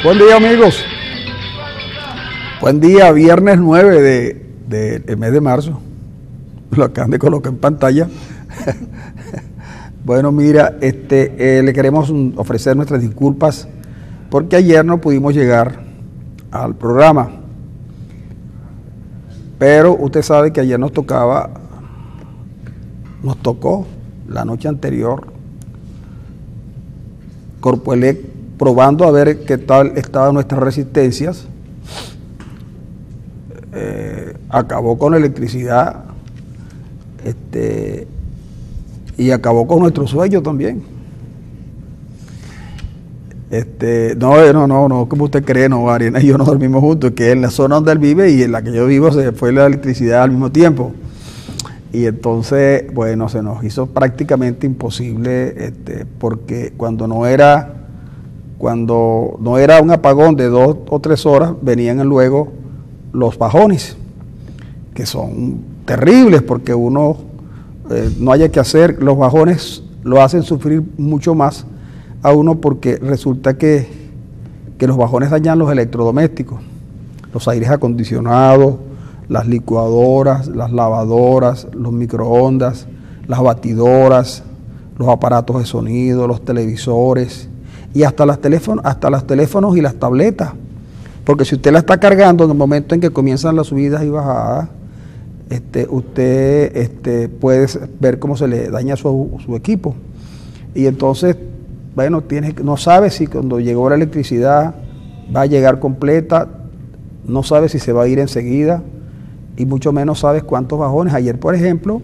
Buen día, amigos. Buen día, viernes 9 del mes de marzo. Lo acaban de colocar en pantalla. Bueno, mira, le queremos ofrecer nuestras disculpas porque ayer no pudimos llegar al programa. Pero usted sabe que ayer nos tocó la noche anterior, Corpoelec probando a ver qué tal estaban nuestras resistencias. Acabó con la electricidad y acabó con nuestro sueño también. No, como usted cree, no, Ariana y yo no dormimos juntos, que en la zona donde él vive y en la que yo vivo se fue la electricidad al mismo tiempo. Y entonces, bueno, se nos hizo prácticamente imposible, porque cuando no era un apagón de 2 o 3 horas, venían luego los bajones, que son terribles porque uno no haya que hacer. Los bajones lo hacen sufrir mucho más a uno porque resulta que los bajones dañan los electrodomésticos, los aires acondicionados, las licuadoras, las lavadoras, los microondas, las batidoras, los aparatos de sonido, los televisores y hasta los teléfonos y las tabletas. Porque si usted la está cargando en el momento en que comienzan las subidas y bajadas, usted puede ver cómo se le daña su equipo. Y entonces, bueno, no sabe si cuando llegó la electricidad va a llegar completa, no sabe si se va a ir enseguida, y mucho menos sabes cuántos bajones. Ayer, por ejemplo,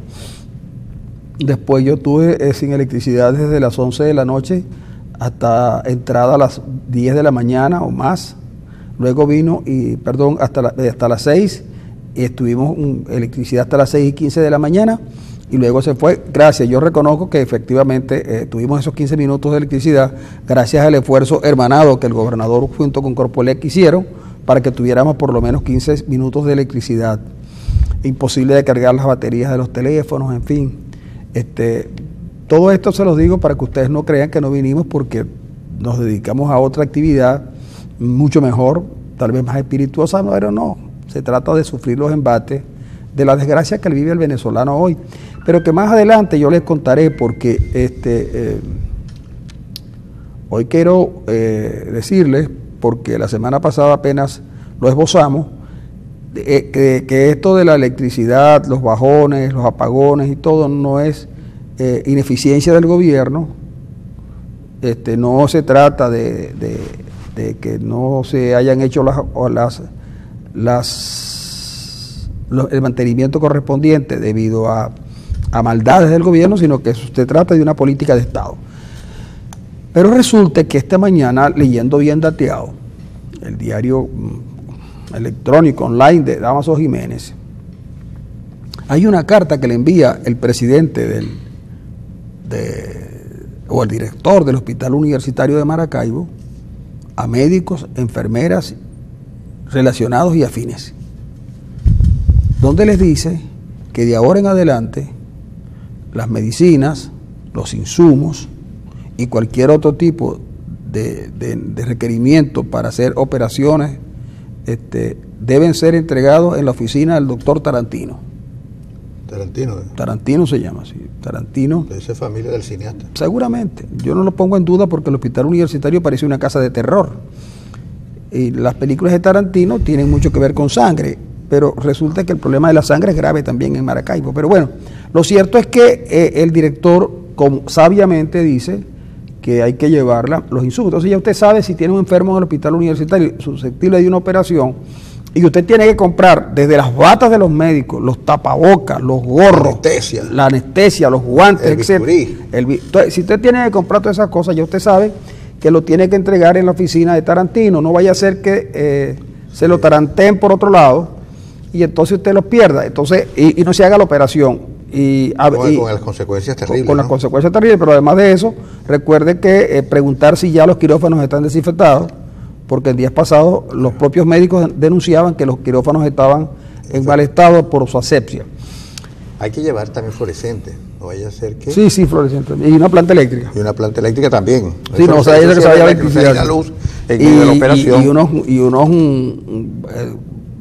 después yo tuve sin electricidad desde las 11 de la noche hasta entrada a las 10 de la mañana o más. Luego vino, hasta las 6, y estuvimos electricidad hasta las 6:15 de la mañana, y luego se fue. Gracias, yo reconozco que efectivamente tuvimos esos 15 minutos de electricidad, gracias al esfuerzo hermanado que el gobernador junto con Corpoelec hicieron para que tuviéramos por lo menos 15 minutos de electricidad. Imposible de cargar las baterías de los teléfonos, en fin. Todo esto se los digo para que ustedes no crean que no vinimos, porque nos dedicamos a otra actividad mucho mejor, tal vez más espirituosa, pero no, se trata de sufrir los embates de la desgracia que vive el venezolano hoy, pero que más adelante yo les contaré, porque hoy quiero decirles, porque la semana pasada apenas lo esbozamos, que esto de la electricidad, los bajones, los apagones y todo no es ineficiencia del gobierno. No se trata de que no se hayan hecho el mantenimiento correspondiente debido a maldades del gobierno, sino que se trata de una política de Estado. Pero resulta que esta mañana, leyendo Bien Dateado, el diario electrónico online de Dámaso Jiménez, hay una carta que le envía el presidente o el director del Hospital Universitario de Maracaibo a médicos, enfermeras relacionados y afines, donde les dice que de ahora en adelante las medicinas, los insumos y cualquier otro tipo de requerimiento para hacer operaciones deben ser entregados en la oficina del doctor Tarantino. Tarantino se llama así, Tarantino. De esa familia del cineasta. Seguramente, yo no lo pongo en duda porque el Hospital Universitario parece una casa de terror. Y las películas de Tarantino tienen mucho que ver con sangre, pero resulta que el problema de la sangre es grave también en Maracaibo. Pero bueno, lo cierto es que el director sabiamente dice que hay que llevarla los insumos. Entonces ya usted sabe, si tiene un enfermo en el Hospital Universitario susceptible de una operación, y usted tiene que comprar desde las batas de los médicos, los tapabocas, los gorros, la anestesia, los guantes, etc. Si usted tiene que comprar todas esas cosas, ya usted sabe que lo tiene que entregar en la oficina de Tarantino. No vaya a ser que se lo taranteen por otro lado y entonces usted lo pierda, entonces y no se haga la operación. Con las consecuencias terribles. Con las consecuencias terribles, pero además de eso, recuerde que preguntar si ya los quirófanos están desinfectados, porque el día pasado los propios médicos denunciaban que los quirófanos estaban en mal estado por su asepsia. Hay que llevar también fluorescente, no vaya a ser que... Sí, fluorescente. Y una planta eléctrica. Y una planta eléctrica también. Sí, no, o sea, ella que se vaya a electricidad. La luz en medio de la operación. Y unos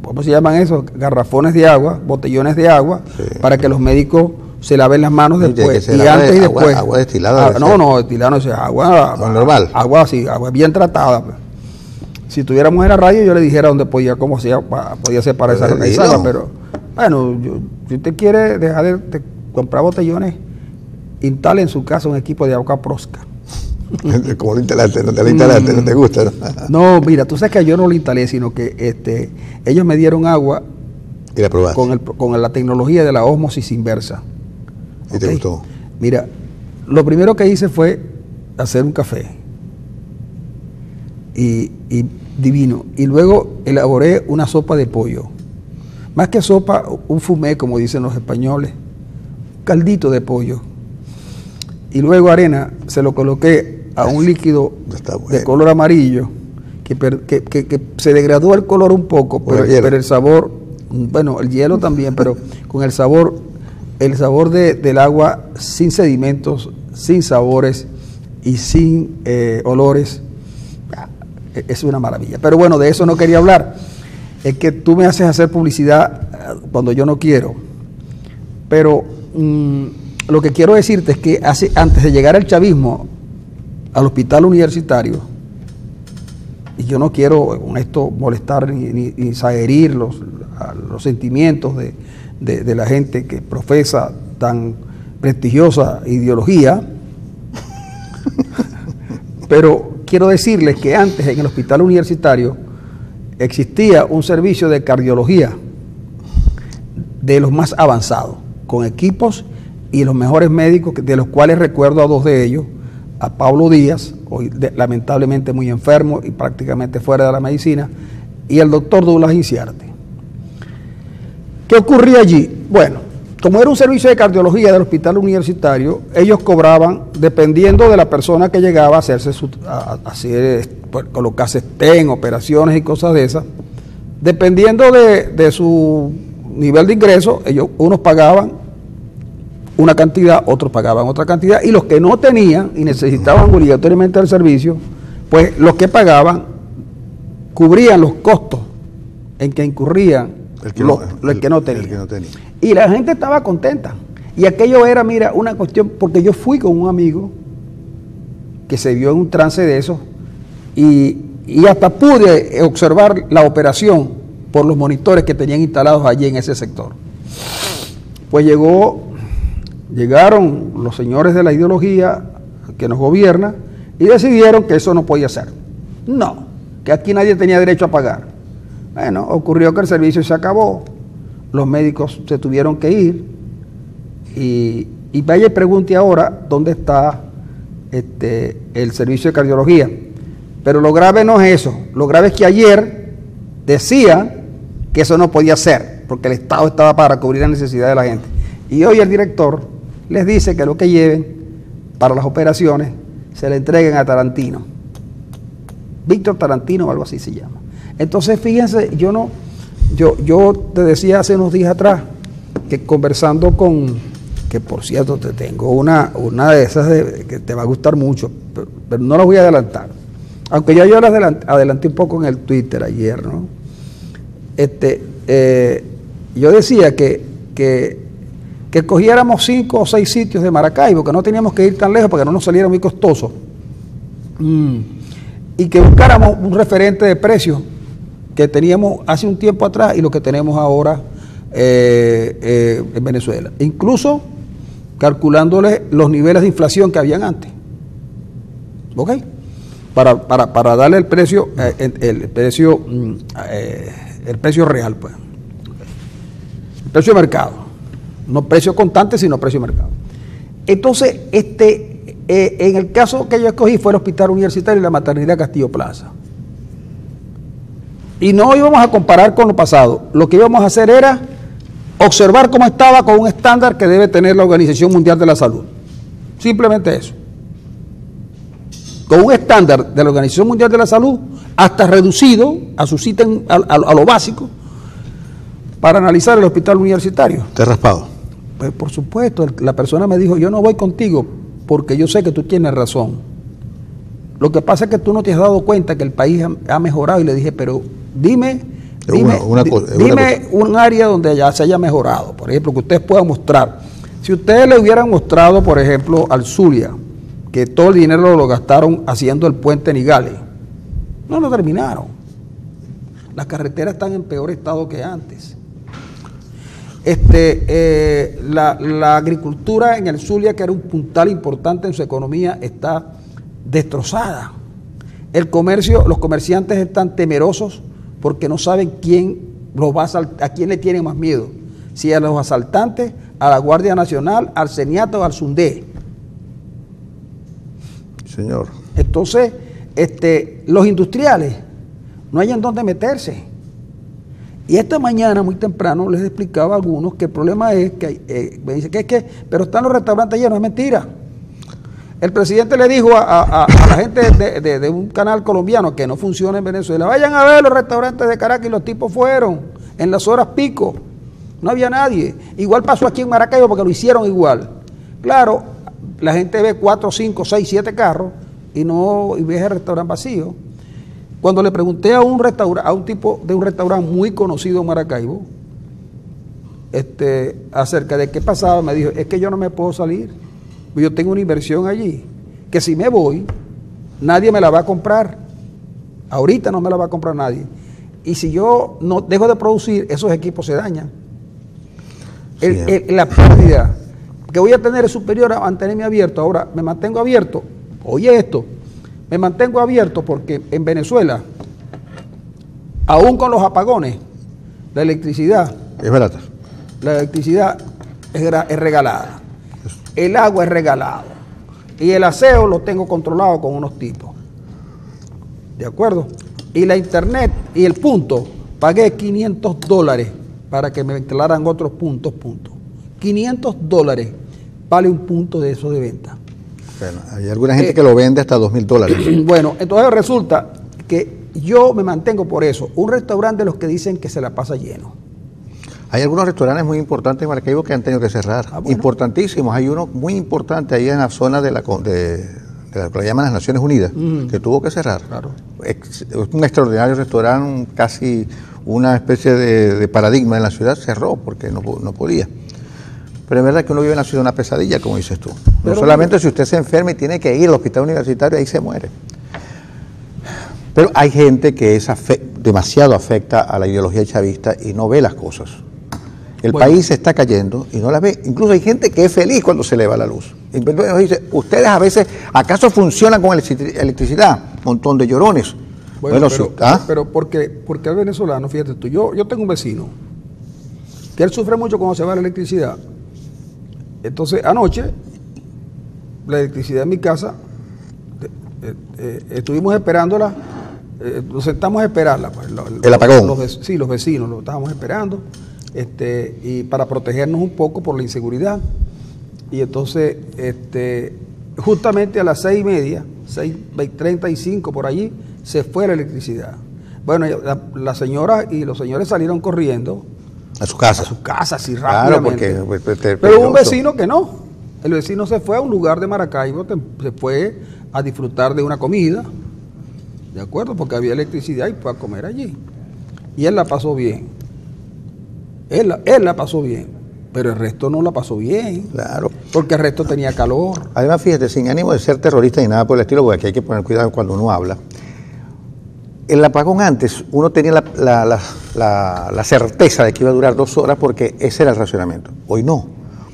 ¿cómo se llaman esos? Garrafones de agua, botellones de agua, sí, para que los médicos se laven las manos después, y antes y después. Agua destilada. No, destilada no es agua normal. Agua así, agua bien tratada. Pues. Si tuviéramos en la radio, yo le dijera dónde podía ser para esa agua, pero bueno, si usted quiere dejar de comprar botellones, instale en su casa un equipo de agua Prosca. ¿Cómo lo instalaste? ¿No te lo instalaste? ¿No te gusta? No, mira, tú sabes que yo no lo instalé, sino que ellos me dieron agua y la probaste con la tecnología de la ósmosis inversa. ¿Y te gustó? Mira, lo primero que hice fue hacer un café. Y divino. Y luego elaboré una sopa de pollo. Más que sopa, un fumé, como dicen los españoles. Un caldito de pollo. Y luego arena, se lo coloqué a un líquido de color amarillo, que se degradó el color un poco, pero el sabor, bueno, el hielo también, pero con el sabor del agua sin sedimentos, sin sabores y sin olores, es una maravilla. Pero bueno, de eso no quería hablar. Es que tú me haces hacer publicidad cuando yo no quiero. Pero lo que quiero decirte es que antes de llegar al chavismo, al hospital universitario, y yo no quiero con esto molestar ni herir los sentimientos de la gente que profesa tan prestigiosa ideología, pero quiero decirles que antes en el hospital universitario existía un servicio de cardiología de los más avanzados, con equipos y los mejores médicos, de los cuales recuerdo a dos de ellos, a Pablo Díaz, hoy lamentablemente muy enfermo y prácticamente fuera de la medicina, y al doctor Douglas Inciarte. ¿Qué ocurría allí? Bueno, como era un servicio de cardiología del hospital universitario, ellos cobraban, dependiendo de la persona que llegaba a colocarse stent, operaciones y cosas de esas, dependiendo de su nivel de ingreso, unos pagaban una cantidad, otros pagaban otra cantidad, y los que no tenían y necesitaban obligatoriamente el servicio, pues los que pagaban cubrían los costos en que incurrían el que no tenía. Y la gente estaba contenta. Y aquello era, mira, una cuestión, porque yo fui con un amigo que se vio en un trance de eso, y hasta pude observar la operación por los monitores que tenían instalados allí en ese sector. Pues llegaron los señores de la ideología que nos gobierna y decidieron que eso no podía ser. No, que aquí nadie tenía derecho a pagar. Bueno, ocurrió que el servicio se acabó, los médicos se tuvieron que ir, y vaya y pregunte ahora dónde está el servicio de cardiología. Pero lo grave no es eso, lo grave es que ayer decían que eso no podía ser, porque el Estado estaba para cubrir la necesidad de la gente. Y hoy el director les dice que lo que lleven para las operaciones se le entreguen a Tarantino. Víctor Tarantino o algo así se llama. Entonces, fíjense, yo te decía hace unos días atrás que conversando que por cierto te tengo una de esas que te va a gustar mucho, pero no las voy a adelantar. Aunque ya yo las adelanté un poco en el Twitter ayer, ¿no? Yo decía que cogiéramos 5 o 6 sitios de Maracaibo, que no teníamos que ir tan lejos para que no nos saliera muy costoso, y que buscáramos un referente de precios que teníamos hace un tiempo atrás y lo que tenemos ahora en Venezuela, incluso calculándole los niveles de inflación que habían antes, ¿ok? Para darle el precio real, pues, el precio de mercado, no precio contante, sino precio de mercado. Entonces, en el caso que yo escogí fue el Hospital Universitario y la Maternidad Castillo Plaza. Y no íbamos a comparar con lo pasado, lo que íbamos a hacer era observar cómo estaba con un estándar que debe tener la Organización Mundial de la Salud. Simplemente eso. Con un estándar de la Organización Mundial de la Salud, hasta reducido a su cita a lo básico, para analizar el hospital universitario. ¿Te has raspado? Pues por supuesto, la persona me dijo, yo no voy contigo porque yo sé que tú tienes razón. Lo que pasa es que tú no te has dado cuenta que el país ha mejorado, y le dije, pero dime un área donde ya se haya mejorado, por ejemplo, que ustedes puedan mostrar. Si ustedes le hubieran mostrado, por ejemplo, al Zulia, que todo el dinero lo gastaron haciendo el puente Nigales, no lo terminaron. Las carreteras están en peor estado que antes. La agricultura en el Zulia, que era un puntal importante en su economía, está destrozada. El comercio, los comerciantes están temerosos porque no saben a quién le tienen más miedo, si a los asaltantes, a la Guardia Nacional, al CENIAT o al SUNDE. Señor. Entonces, los industriales no hay en dónde meterse. Y esta mañana, muy temprano, les explicaba a algunos que el problema es que, me dice que pero están los restaurantes llenos, es mentira. El presidente le dijo a la gente de un canal colombiano que no funciona en Venezuela, vayan a ver los restaurantes de Caracas, y los tipos fueron en las horas pico, no había nadie. Igual pasó aquí en Maracaibo porque lo hicieron igual. Claro, la gente ve 4, 5, 6, 7 carros y ve el restaurante vacío. Cuando le pregunté a un tipo de un restaurante muy conocido en Maracaibo, acerca de qué pasaba, me dijo, es que yo no me puedo salir, yo tengo una inversión allí, que si me voy, nadie me la va a comprar, ahorita no me la va a comprar nadie, y si yo no dejo de producir, esos equipos se dañan. La pérdida que voy a tener es superior a mantenerme abierto. Ahora, me mantengo abierto, oye esto, me mantengo abierto porque en Venezuela, aún con los apagones, la electricidad es barata. La electricidad es regalada, el agua es regalado y el aseo lo tengo controlado con unos tipos. ¿De acuerdo? Y la internet y el punto, pagué $500 para que me instalaran otros puntos. $500 vale un punto de eso de venta. Bueno, hay alguna gente que lo vende hasta $2,000. Bueno, entonces resulta que yo me mantengo por eso. Un restaurante de los que dicen que se la pasa lleno. Hay algunos restaurantes muy importantes en Maracaibo que han tenido que cerrar. Bueno. Importantísimos. Hay uno muy importante ahí en la zona de lo que llaman las Naciones Unidas, que tuvo que cerrar. Claro. Es un extraordinario restaurante, casi una especie de paradigma en la ciudad, cerró porque no podía. Pero es verdad que uno vive en la ciudad una pesadilla, como dices tú. No solamente si usted se enferma y tiene que ir al hospital universitario, ahí se muere. Pero hay gente que es demasiado afecta a la ideología chavista y no ve las cosas. El país se está cayendo y no las ve. Incluso hay gente que es feliz cuando se le va la luz. Entonces nos dice, ustedes a veces, ¿acaso funcionan con electricidad? Montón de llorones. Pero porque el venezolano, fíjate tú, yo tengo un vecino que él sufre mucho cuando se va la electricidad. Entonces, anoche, la electricidad en mi casa, estuvimos esperándola, nos sentamos a esperarla. Pues, ¿el apagón? Los vecinos lo estábamos esperando, y para protegernos un poco por la inseguridad. Y entonces, justamente a las 6:30, 6:35 por allí, se fue la electricidad. Bueno, la señora y los señores salieron corriendo. A su casa. A su casa, así rápidamente. Claro, porque pero hubo un vecino que no. El vecino se fue a un lugar de Maracaibo, se fue a disfrutar de una comida, ¿de acuerdo? Porque había electricidad y fue a comer allí. Y él la pasó bien. Él la pasó bien, pero el resto no la pasó bien. Claro. Porque el resto tenía calor. Además, fíjate, sin ánimo de ser terrorista ni nada por el estilo, porque aquí hay que poner cuidado cuando uno habla. El apagón antes, uno tenía la certeza de que iba a durar 2 horas porque ese era el racionamiento. Hoy no.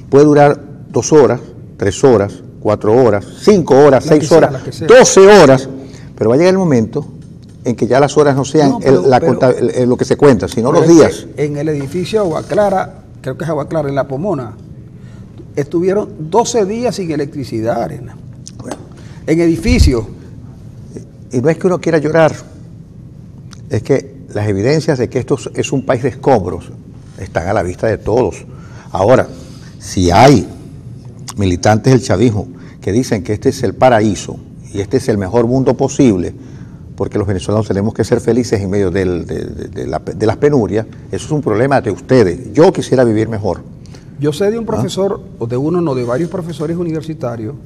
Puede durar 2 horas, 3 horas, 4 horas, 5 horas, 6 horas, 12 horas, pero va a llegar el momento en que ya las horas no sean lo que se cuenta, sino los días. En el edificio Agua Clara, creo que es Agua Clara, en La Pomona, estuvieron 12 días sin electricidad, Arena. Bueno. En edificios. Y no es que uno quiera llorar, es que las evidencias de que esto es un país de escombros están a la vista de todos. Ahora, si hay militantes del chavismo que dicen que este es el paraíso y este es el mejor mundo posible, porque los venezolanos tenemos que ser felices en medio de las penurias, eso es un problema de ustedes. Yo quisiera vivir mejor. Yo sé de un profesor, o de varios profesores universitarios,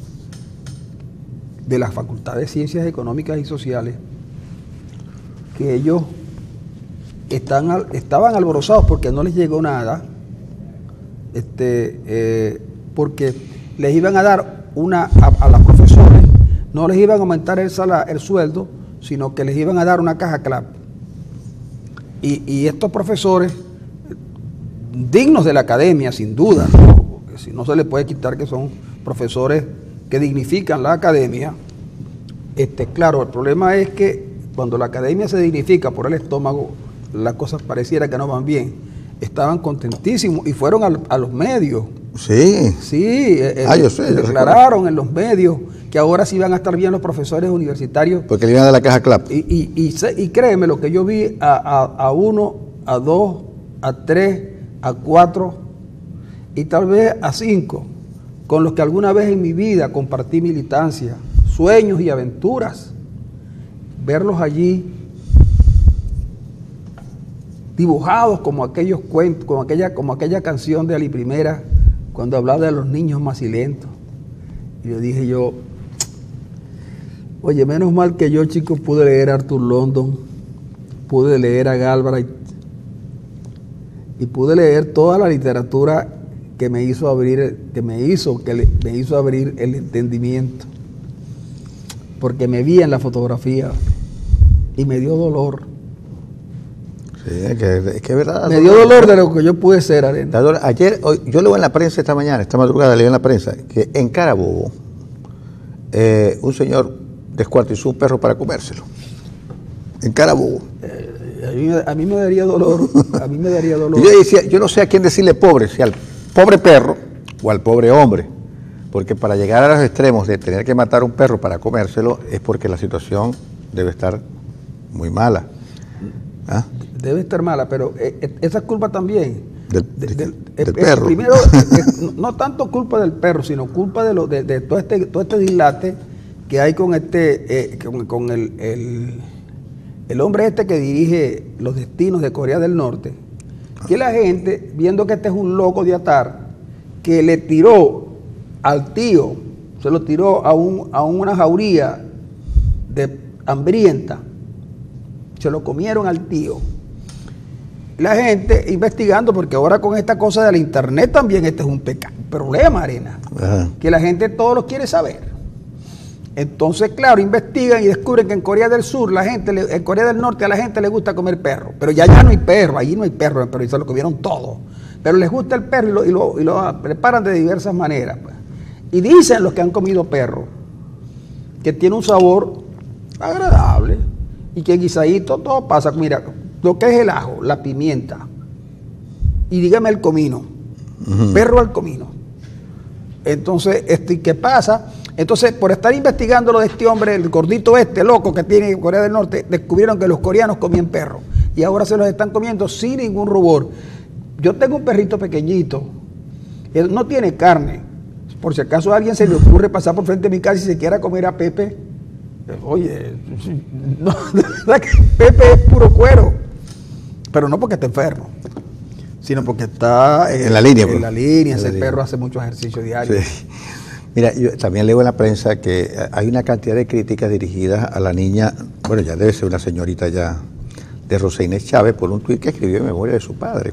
de la Facultad de Ciencias Económicas y Sociales, que ellos estaban alborozados porque no les llegó nada, porque les iban a dar a los profesores, no les iban a aumentar el sueldo, sino que les iban a dar una caja clap. Y estos profesores, dignos de la academia, sin duda, ¿no? Porque si no se les puede quitar que son profesores que dignifican la academia. Claro, el problema es que cuando la academia se dignifica por el estómago, las cosas pareciera que no van bien. Estaban contentísimos y fueron a los medios. Sí. Sí, Yo sé, declararon en los medios que ahora sí van a estar bien los profesores universitarios. Porque le iban a dar la caja clap. Y créeme, lo que yo vi a 1, a 2, a 3, a 4 y tal vez a 5, con los que alguna vez en mi vida compartí militancia, sueños y aventuras, verlos allí dibujados como aquellos cuentos, como aquella canción de Ali Primera, cuando hablaba de los niños macilentos. Y yo dije oye, menos mal que yo, chico, pude leer a Arthur London, pude leer a Galbraith y pude leer toda la literatura que me hizo abrir el entendimiento, porque me vi en la fotografía y me dio dolor. Sí, es que es verdad. Me dio dolor de lo que yo pude ser, Arena. Yo leo en la prensa esta madrugada leo en la prensa, que en Carabobo un señor descuartizó un perro para comérselo. En Carabobo. A mí me daría dolor. A mí me daría dolor. Y yo decía, yo no sé a quién decirle pobre, si al pobre perro o al pobre hombre. Porque para llegar a los extremos de tener que matar a un perro para comérselo es porque la situación debe estar muy mala. ¿Ah? Debe estar mala, pero esa es culpa también del perro. Primero, no tanto culpa del perro, sino culpa de todo este dislate que hay con con el hombre que dirige los destinos de Corea del Norte, que la gente, viendo que este es un loco de atar, que le tiró al tío, se lo tiró a una jauría de hambrienta, se lo comieron al tío. La gente investigando, porque ahora con esta cosa de la internet también este es un problema, Arena. Ajá. Que la gente todo lo quiere saber. Entonces, claro, investigan y descubren que en Corea del Sur, en Corea del Norte a la gente le gusta comer perro. Pero ya no hay perro, allí no hay perro, pero se lo comieron todo. Pero les gusta el perro y lo preparan de diversas maneras. Pues. Y dicen los que han comido perro que tiene un sabor agradable y que guisadito todo pasa. Mira, lo que es el ajo, la pimienta y dígame el comino, perro al comino. Entonces, ¿qué pasa? Entonces, por estar investigando lo de este hombre, el gordito loco que tiene Corea del Norte, descubrieron que los coreanos comían perro y ahora se los están comiendo sin ningún rubor. Yo tengo un perrito pequeñito, él no tiene carne. Por si acaso a alguien se le ocurre pasar por frente de mi casa y se quiera comer a Pepe, oye, no, de verdad que Pepe es puro cuero, pero no porque esté enfermo, sino porque está en la línea. En la línea, ese perro hace mucho ejercicio diario. Sí. Mira, yo también leo en la prensa que hay una cantidad de críticas dirigidas a la niña, bueno, ya debe ser una señorita ya, de Rosa Inés Chávez, por un tuit que escribió en memoria de su padre.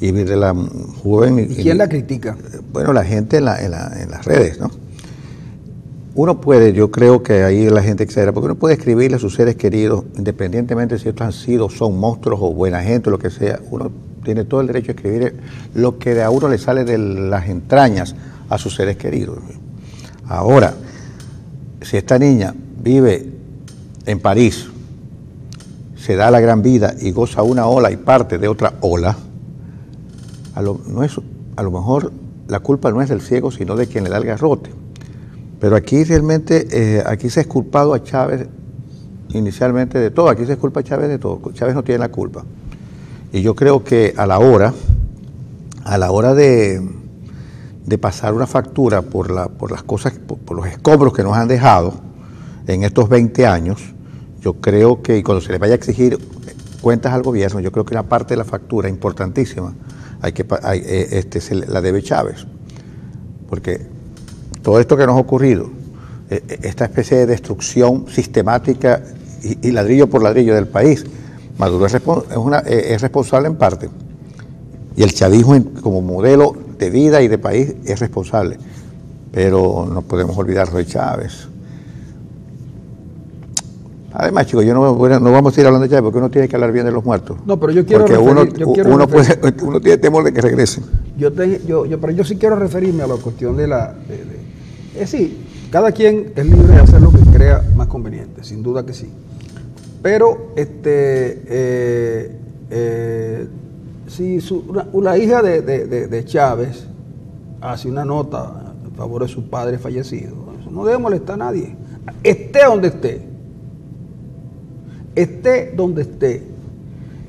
Y de la joven... ¿Y quién la critica? Bueno, la gente en las redes, ¿no? Uno puede, yo creo que ahí la gente exagera, porque uno puede escribirle a sus seres queridos, independientemente de si estos han sido, son monstruos o buena gente o lo que sea, uno tiene todo el derecho a escribir lo que a uno le sale de las entrañas a sus seres queridos. Ahora, si esta niña vive en París, se da la gran vida y goza una ola y parte de otra ola, a lo mejor la culpa no es del ciego, sino de quien le da el garrote. Pero aquí realmente, aquí se ha exculpado a Chávez inicialmente de todo, aquí se exculpa a Chávez de todo, Chávez no tiene la culpa. Y yo creo que a la hora de pasar una factura por las cosas, por los escombros que nos han dejado en estos 20 años, yo creo que, y cuando se le vaya a exigir cuentas al gobierno, yo creo que una parte de la factura importantísima se la debe Chávez, porque todo esto que nos ha ocurrido, esta especie de destrucción sistemática y ladrillo por ladrillo del país. Maduro es responsable en parte, y el chavismo como modelo de vida y de país es responsable, pero no podemos olvidarnos de Chávez. Además, chicos, no vamos a ir hablando de Chávez porque uno tiene que hablar bien de los muertos. No, pero yo quiero porque uno tiene temor de que regresen. Pero yo sí quiero referirme a la cuestión de la... Es decir, cada quien es libre de hacer lo que crea más conveniente, sin duda que sí. Pero si una hija de Chávez hace una nota en favor de su padre fallecido, eso no debe molestar a nadie, esté donde esté. Esté donde esté.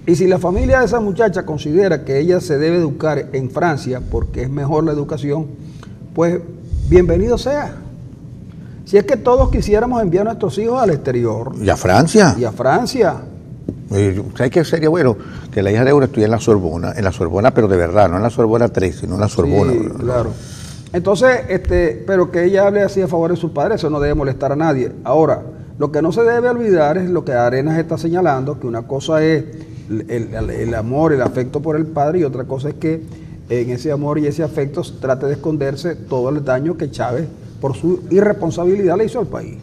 Y si la familia de esa muchacha considera que ella se debe educar en Francia porque es mejor la educación, pues bienvenido sea. Si es que todos quisiéramos enviar a nuestros hijos al exterior. ¿Y a Francia? Y a Francia. ¿Sabes qué sería bueno? Que la hija de uno estudie en la Sorbona, pero de verdad, no en la Sorbona 3, sino en la Sorbona. Sí, claro. Entonces, pero que ella hable así a favor de su padre, eso no debe molestar a nadie. Ahora, lo que no se debe olvidar es lo que Arenas está señalando, que una cosa es el amor, el afecto por el padre, y otra cosa es que en ese amor y ese afecto trate de esconderse todo el daño que Chávez, por su irresponsabilidad, le hizo al país.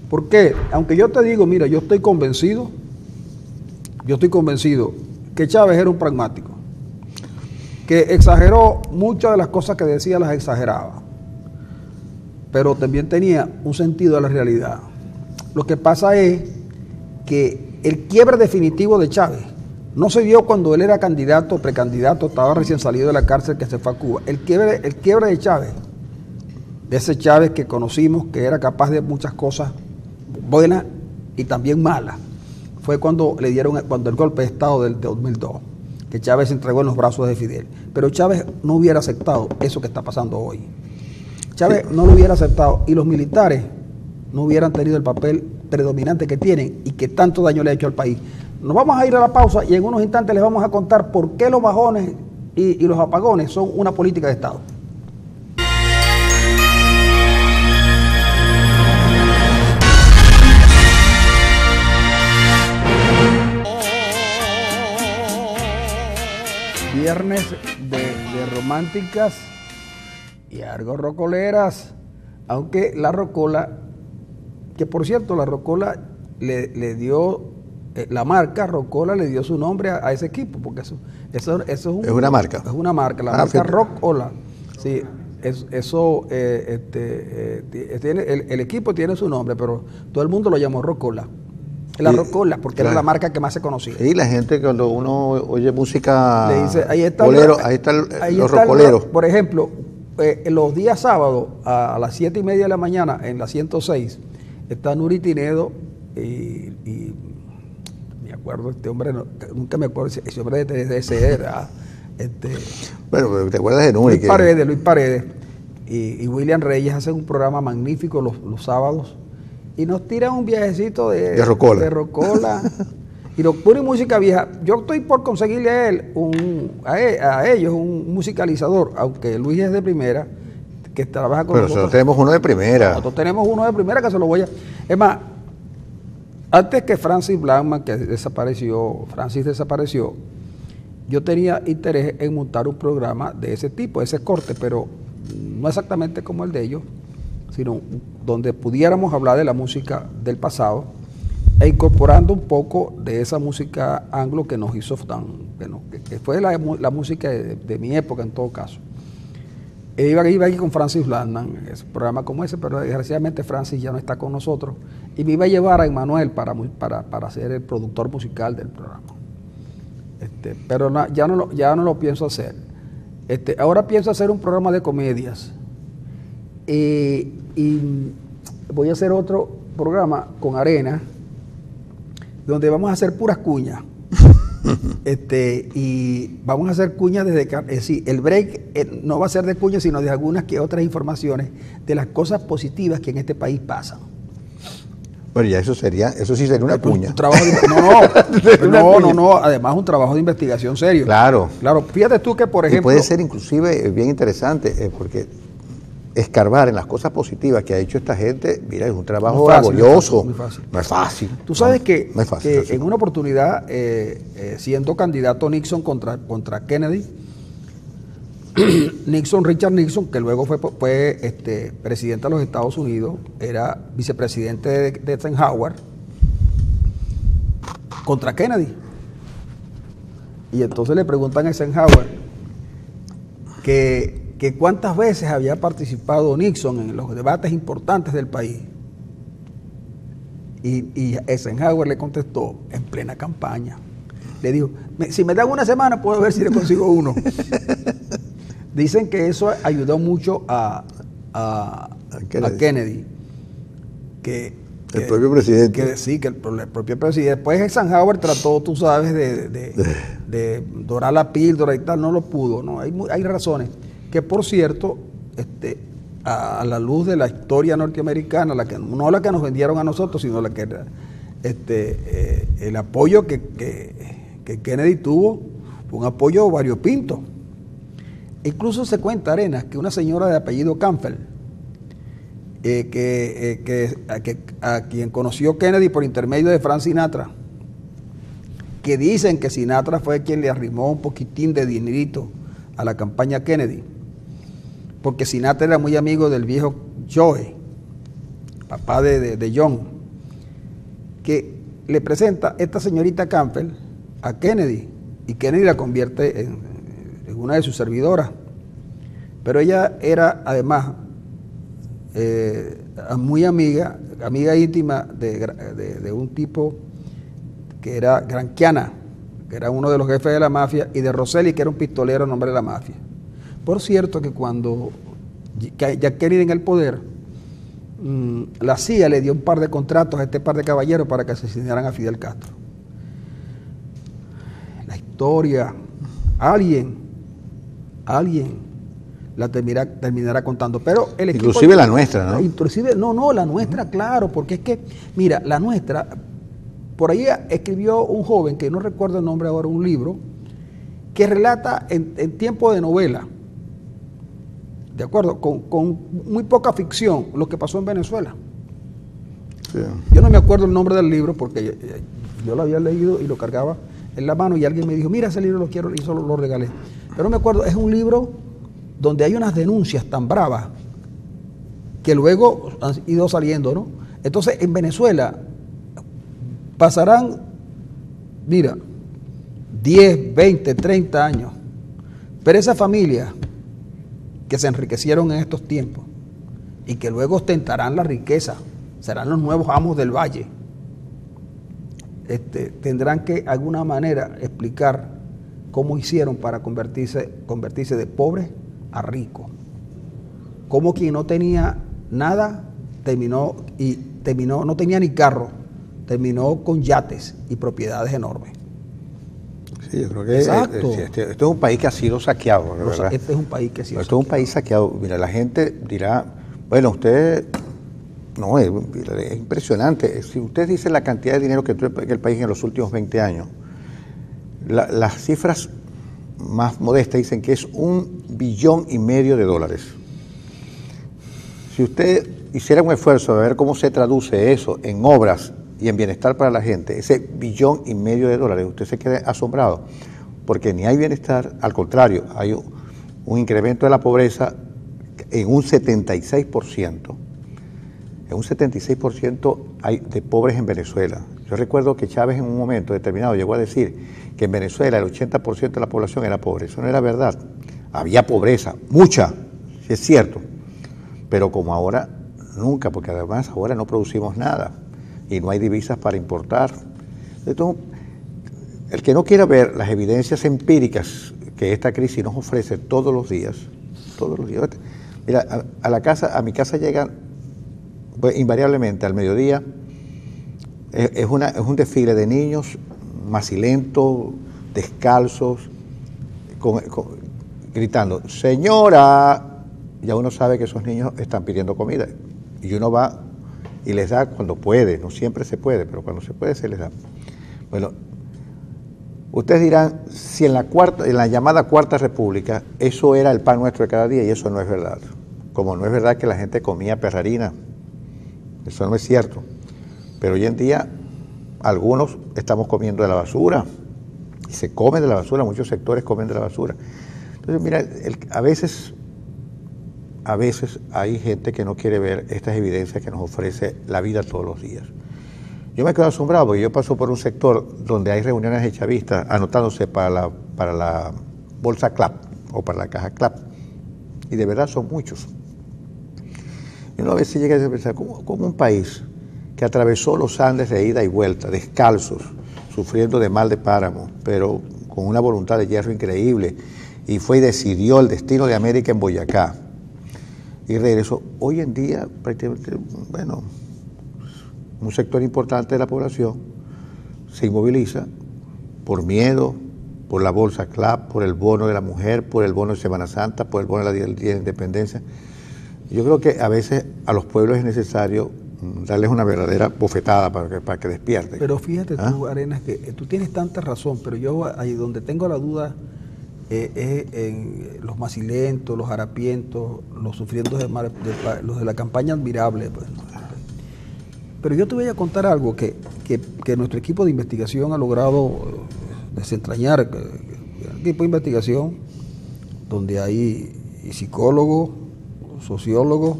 ¿Por qué? Aunque yo te digo, mira, yo estoy convencido que Chávez era un pragmático, que exageró muchas de las cosas que decía, las exageraba, pero también tenía un sentido de la realidad. Lo que pasa es que el quiebre definitivo de Chávez no se dio cuando él era candidato, precandidato, estaba recién salido de la cárcel, que se fue a Cuba. El quiebre de Chávez, de ese Chávez que conocimos, que era capaz de muchas cosas buenas y también malas, fue cuando el golpe de Estado del 2002, que Chávez se entregó en los brazos de Fidel. Pero Chávez no hubiera aceptado eso que está pasando hoy. Chávez no lo hubiera aceptado, y los militares no hubieran tenido el papel predominante que tienen y que tanto daño le ha hecho al país. Nos vamos a ir a la pausa y en unos instantes les vamos a contar por qué los bajones y los apagones son una política de Estado. Viernes de románticas y algo rocoleras, aunque la rocola, que por cierto la rocola le dio, la marca Rocola le dio su nombre a ese equipo, porque eso es una marca. Es una marca, la marca Rocola. Sí, el equipo tiene su nombre, pero todo el mundo lo llamó Rocola. La Rocola, porque era la marca que más se conocía. Y la gente, cuando uno oye música, le dice, ahí están los rocoleros. Por ejemplo, los días sábados a las 7:30 de la mañana en la 106 está Nuri Tinedo y me acuerdo este hombre, nunca me acuerdo ese hombre de ese era. Bueno, ¿te acuerdas de Nuri? Luis Paredes y William Reyes hacen un programa magnífico los sábados y nos tiran un viajecito de Rocola y pura música vieja. Yo estoy por conseguirle a él a ellos un musicalizador, aunque Luis es de primera, que trabaja con nosotros. Pero nosotros tenemos uno de primera. Nosotros tenemos uno de primera que se lo voy a... Es más, antes que Francis Blackman, Francis desapareció, yo tenía interés en montar un programa de ese tipo, de ese corte, pero no exactamente como el de ellos, sino donde pudiéramos hablar de la música del pasado e incorporando un poco de esa música anglo que nos hizo que fue la música de mi época en todo caso. Iba aquí con Francis Blackman, es un programa como ese, pero desgraciadamente Francis ya no está con nosotros, y me iba a llevar a Emmanuel para ser el productor musical del programa. Pero ya no lo pienso hacer. Ahora pienso hacer un programa de comedias, y voy a hacer otro programa con Arena, donde vamos a hacer puras cuñas. Y vamos a hacer cuñas el break no va a ser de cuñas, sino de algunas que otras informaciones de las cosas positivas que en este país pasan. Bueno, ya eso sí sería una cuña. Un trabajo además un trabajo de investigación serio. Claro. Fíjate tú que, por ejemplo... Y puede ser inclusive bien interesante, porque escarbar en las cosas positivas que ha hecho esta gente, mira, es un trabajo fácil, laborioso. muy fácil. No es fácil. Tú sabes que fácil. En una oportunidad, siendo candidato Nixon contra Kennedy, Richard Nixon, que luego fue presidente de los Estados Unidos, era vicepresidente de Eisenhower, contra Kennedy. Y entonces le preguntan a Eisenhower que cuántas veces había participado Nixon en los debates importantes del país. Y Eisenhower le contestó en plena campaña. Le dijo, si me dan una semana puedo ver si le consigo uno. Dicen que eso ayudó mucho a Kennedy. El propio presidente. Sí, que el propio presidente. Después Eisenhower trató, tú sabes, de dorar la píldora y tal, no lo pudo. ¿No? Hay razones. Que por cierto, a la luz de la historia norteamericana, no la que nos vendieron a nosotros, sino la que el apoyo que Kennedy tuvo fue un apoyo variopinto. Incluso se cuenta, Arenas, que una señora de apellido Campbell, a quien conoció Kennedy por intermedio de Frank Sinatra, que dicen que Sinatra fue quien le arrimó un poquitín de dinerito a la campaña Kennedy, porque Sinatra era muy amigo del viejo Joe, papá de John, que le presenta esta señorita Campbell a Kennedy, y Kennedy la convierte en una de sus servidoras. Pero ella era además muy amiga íntima de un tipo que era Granchiana, que era uno de los jefes de la mafia, y de Rosselli, que era un pistolero en nombre de la mafia. Por cierto que cuando ya Kennedy en el poder, la CIA le dio un par de contratos a este par de caballeros para que asesinaran a Fidel Castro. La historia, alguien la terminará contando, pero el equipo, inclusive la nuestra, ¿no? Inclusive, no, la nuestra, claro, porque es que, mira, la nuestra, por ahí escribió un joven, que no recuerdo el nombre ahora, un libro, que relata en tiempo de novela, ¿de acuerdo? Con muy poca ficción, lo que pasó en Venezuela. Sí. Yo no me acuerdo el nombre del libro, porque yo lo había leído y lo cargaba en la mano, y alguien me dijo, mira, ese libro lo quiero, y solo lo regalé. Pero no me acuerdo, es un libro donde hay unas denuncias tan bravas que luego han ido saliendo, ¿no? Entonces, en Venezuela pasarán, mira, 10, 20, 30 años, pero esa familia que se enriquecieron en estos tiempos y que luego ostentarán la riqueza, serán los nuevos amos del valle, tendrán que de alguna manera explicar cómo hicieron para convertirse de pobres a ricos. Cómo quien no tenía nada terminó, no tenía ni carro, terminó con yates y propiedades enormes. Sí, yo creo que esto es un país que ha sido saqueado, ¿verdad? Este es un país que ha sido saqueado. Esto es un país saqueado. Mira, la gente dirá, bueno, usted, no, es impresionante. Si usted dice la cantidad de dinero que tuvo el país en los últimos 20 años, las cifras más modestas dicen que es $1,5 billones. Si usted hiciera un esfuerzo de ver cómo se traduce eso en obras y en bienestar para la gente, ese $1,5 billones, usted se queda asombrado, porque ni hay bienestar, al contrario, hay un incremento de la pobreza en un 76%. En un 76% hay de pobres en Venezuela. Yo recuerdo que Chávez en un momento determinado llegó a decir que en Venezuela el 80% de la población era pobre. Eso no era verdad. Había pobreza, mucha, sí es cierto, pero como ahora, nunca, porque además ahora no producimos nada y no hay divisas para importar. Entonces, el que no quiera ver las evidencias empíricas que esta crisis nos ofrece todos los días, mira, a mi casa llegan, pues, invariablemente al mediodía, es un desfile de niños macilentos, descalzos, gritando, señora, ya uno sabe que esos niños están pidiendo comida, y uno va y les da cuando puede, no siempre se puede, pero cuando se puede se les da. Bueno, ustedes dirán, si en la llamada Cuarta República, eso era el pan nuestro de cada día, y eso no es verdad. como no es verdad que la gente comía perrarina, eso no es cierto, pero hoy en día algunos estamos comiendo de la basura, y se come de la basura, muchos sectores comen de la basura. Entonces, mira, a veces hay gente que no quiere ver estas evidencias que nos ofrece la vida todos los días. Yo me quedo asombrado porque yo paso por un sector donde hay reuniones de chavistas anotándose para la bolsa CLAP o para la caja CLAP, y de verdad son muchos. Y uno a veces llega a pensar, ¿cómo un país que atravesó los Andes de ida y vuelta, descalzos, sufriendo de mal de páramo, pero con una voluntad de hierro increíble, y fue y decidió el destino de América en Boyacá, y regresó, hoy en día prácticamente, bueno, un sector importante de la población se inmoviliza por miedo, por la bolsa CLAP, por el bono de la mujer, por el bono de Semana Santa, por el bono del Día de la Independencia. Yo creo que a veces a los pueblos es necesario darles una verdadera bofetada para que despierten. Pero fíjate tú, Arenas, que tú tienes tanta razón, pero yo ahí donde tengo la duda es en los macilentos, los harapientos, los sufrientes los de la campaña admirable. Pues. Pero yo te voy a contar algo que nuestro equipo de investigación ha logrado desentrañar. Un equipo de investigación donde hay psicólogos, sociólogos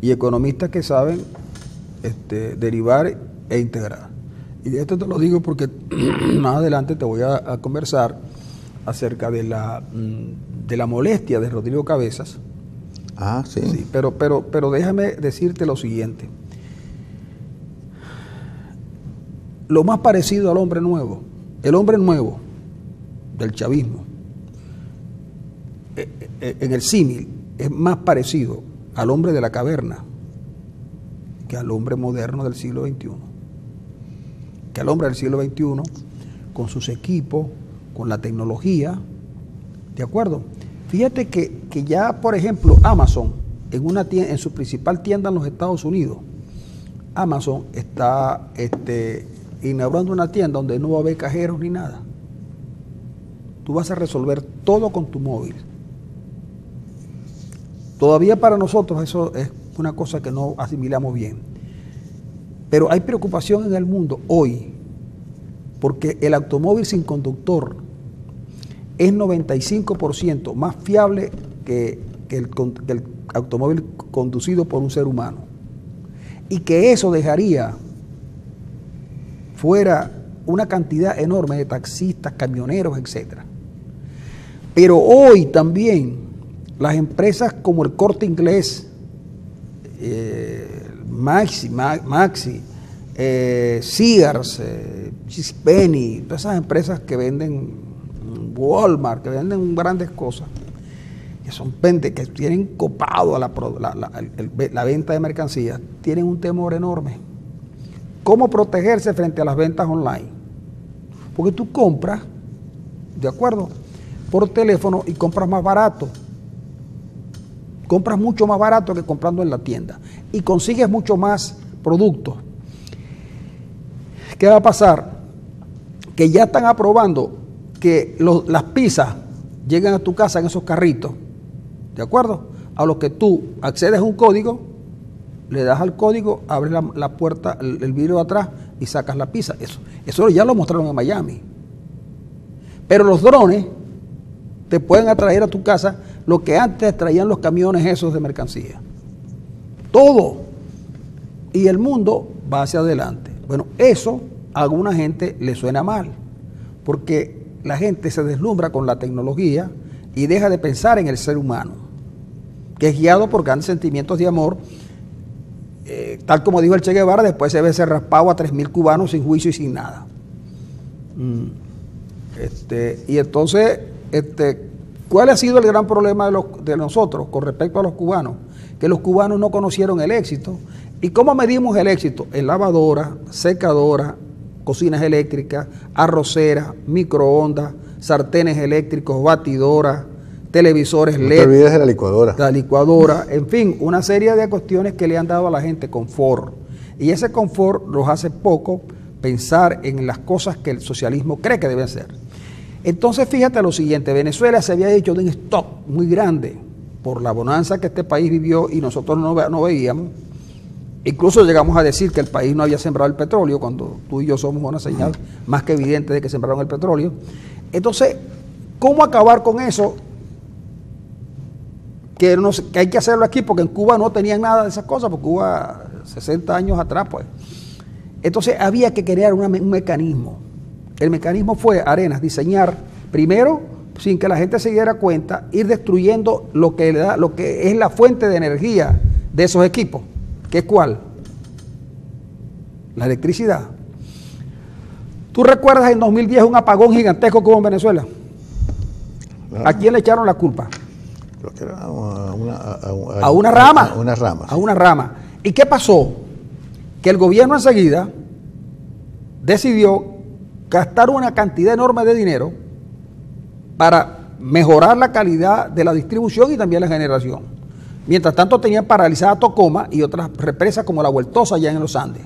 y economistas que saben derivar e integrar. Y de esto te lo digo porque más adelante te voy a conversar acerca de la molestia de Rodrigo Cabezas. Ah, sí. Sí, pero déjame decirte lo siguiente. Lo más parecido al hombre nuevo, el hombre nuevo del chavismo, en el símil, es más parecido al hombre de la caverna que al hombre moderno del siglo XXI. Que al hombre del siglo XXI, con sus equipos, con la tecnología, ¿de acuerdo? Fíjate que ya, por ejemplo, Amazon, en su principal tienda en los Estados Unidos, Amazon está inaugurando una tienda donde no va a haber cajeros ni nada. Tú vas a resolver todo con tu móvil. Todavía para nosotros eso es una cosa que no asimilamos bien. Pero hay preocupación en el mundo hoy, porque el automóvil sin conductor es 95% más fiable que el automóvil conducido por un ser humano. Y que eso dejaría fuera una cantidad enorme de taxistas, camioneros, etc. Pero hoy también las empresas como el Corte Inglés, Maxi, Sears, Penny, todas esas empresas que venden, Walmart, que venden grandes cosas, que tienen copado a la venta de mercancías, tienen un temor enorme. ¿Cómo protegerse frente a las ventas online? Porque tú compras, ¿de acuerdo?, por teléfono y compras más barato. Compras mucho más barato que comprando en la tienda y consigues mucho más productos. ¿Qué va a pasar? Que ya están aprobando que las pizzas lleguen a tu casa en esos carritos, ¿de acuerdo? A los que tú accedes a un código, le das al código, abres la puerta, el vidrio de atrás y sacas la pizza. Eso ya lo mostraron en Miami. Pero los drones te pueden atraer a tu casa lo que antes traían los camiones esos de mercancía. Todo. Y el mundo va hacia adelante. Bueno, eso a alguna gente le suena mal, porque la gente se deslumbra con la tecnología y deja de pensar en el ser humano, que es guiado por grandes sentimientos de amor, tal como dijo el Che Guevara, después se ve ser raspado a 3.000 cubanos sin juicio y sin nada. Y entonces, ¿cuál ha sido el gran problema de nosotros con respecto a los cubanos? Que los cubanos no conocieron el éxito. ¿Y cómo medimos el éxito? En lavadora, secadora, cocinas eléctricas, arroceras, microondas, sartenes eléctricos, batidoras, televisores LED. No te olvides de la licuadora. La licuadora, en fin, una serie de cuestiones que le han dado a la gente confort. Y ese confort los hace poco pensar en las cosas que el socialismo cree que deben ser. Entonces, fíjate lo siguiente, Venezuela se había hecho de un stock muy grande por la bonanza que este país vivió y nosotros no veíamos. Incluso llegamos a decir que el país no había sembrado el petróleo, cuando tú y yo somos una señal más que evidente de que sembraron el petróleo. Entonces, ¿cómo acabar con eso? Que hay que hacerlo aquí, porque en Cuba no tenían nada de esas cosas, porque Cuba 60 años atrás, pues. Entonces había que crear un mecanismo. El mecanismo fue, Arenas, diseñar primero, sin que la gente se diera cuenta, ir destruyendo lo que es la fuente de energía de esos equipos. ¿Qué es cuál? La electricidad. ¿Tú recuerdas en 2010 un apagón gigantesco que hubo en Venezuela? ¿A quién le echaron la culpa? Creo que era a una rama. A una rama. A una rama. ¿Y qué pasó? Que el gobierno enseguida decidió gastar una cantidad enorme de dinero para mejorar la calidad de la distribución y también la generación. Mientras tanto tenían paralizada Tocoma y otras represas como la Vueltosa allá en los Andes.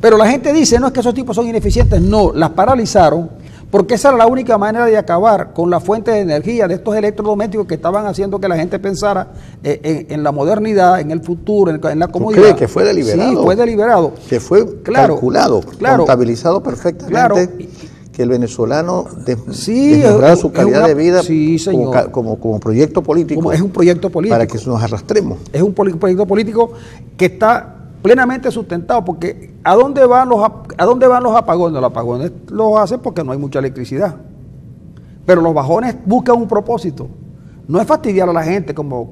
Pero la gente dice, no es que esos tipos son ineficientes, no, las paralizaron porque esa era la única manera de acabar con la fuente de energía de estos electrodomésticos que estaban haciendo que la gente pensara en la modernidad, en el futuro, en la comodidad. ¿Tú crees que fue deliberado? Sí, fue deliberado. Que fue calculado, contabilizado perfectamente. Claro. Que el venezolano desmejorara su calidad de vida como proyecto político. Es un proyecto político. Para que nos arrastremos. Es un proyecto político que está plenamente sustentado, porque ¿a dónde van los apagones? Los apagones los hacen porque no hay mucha electricidad. Pero los bajones buscan un propósito. No es fastidiar a la gente como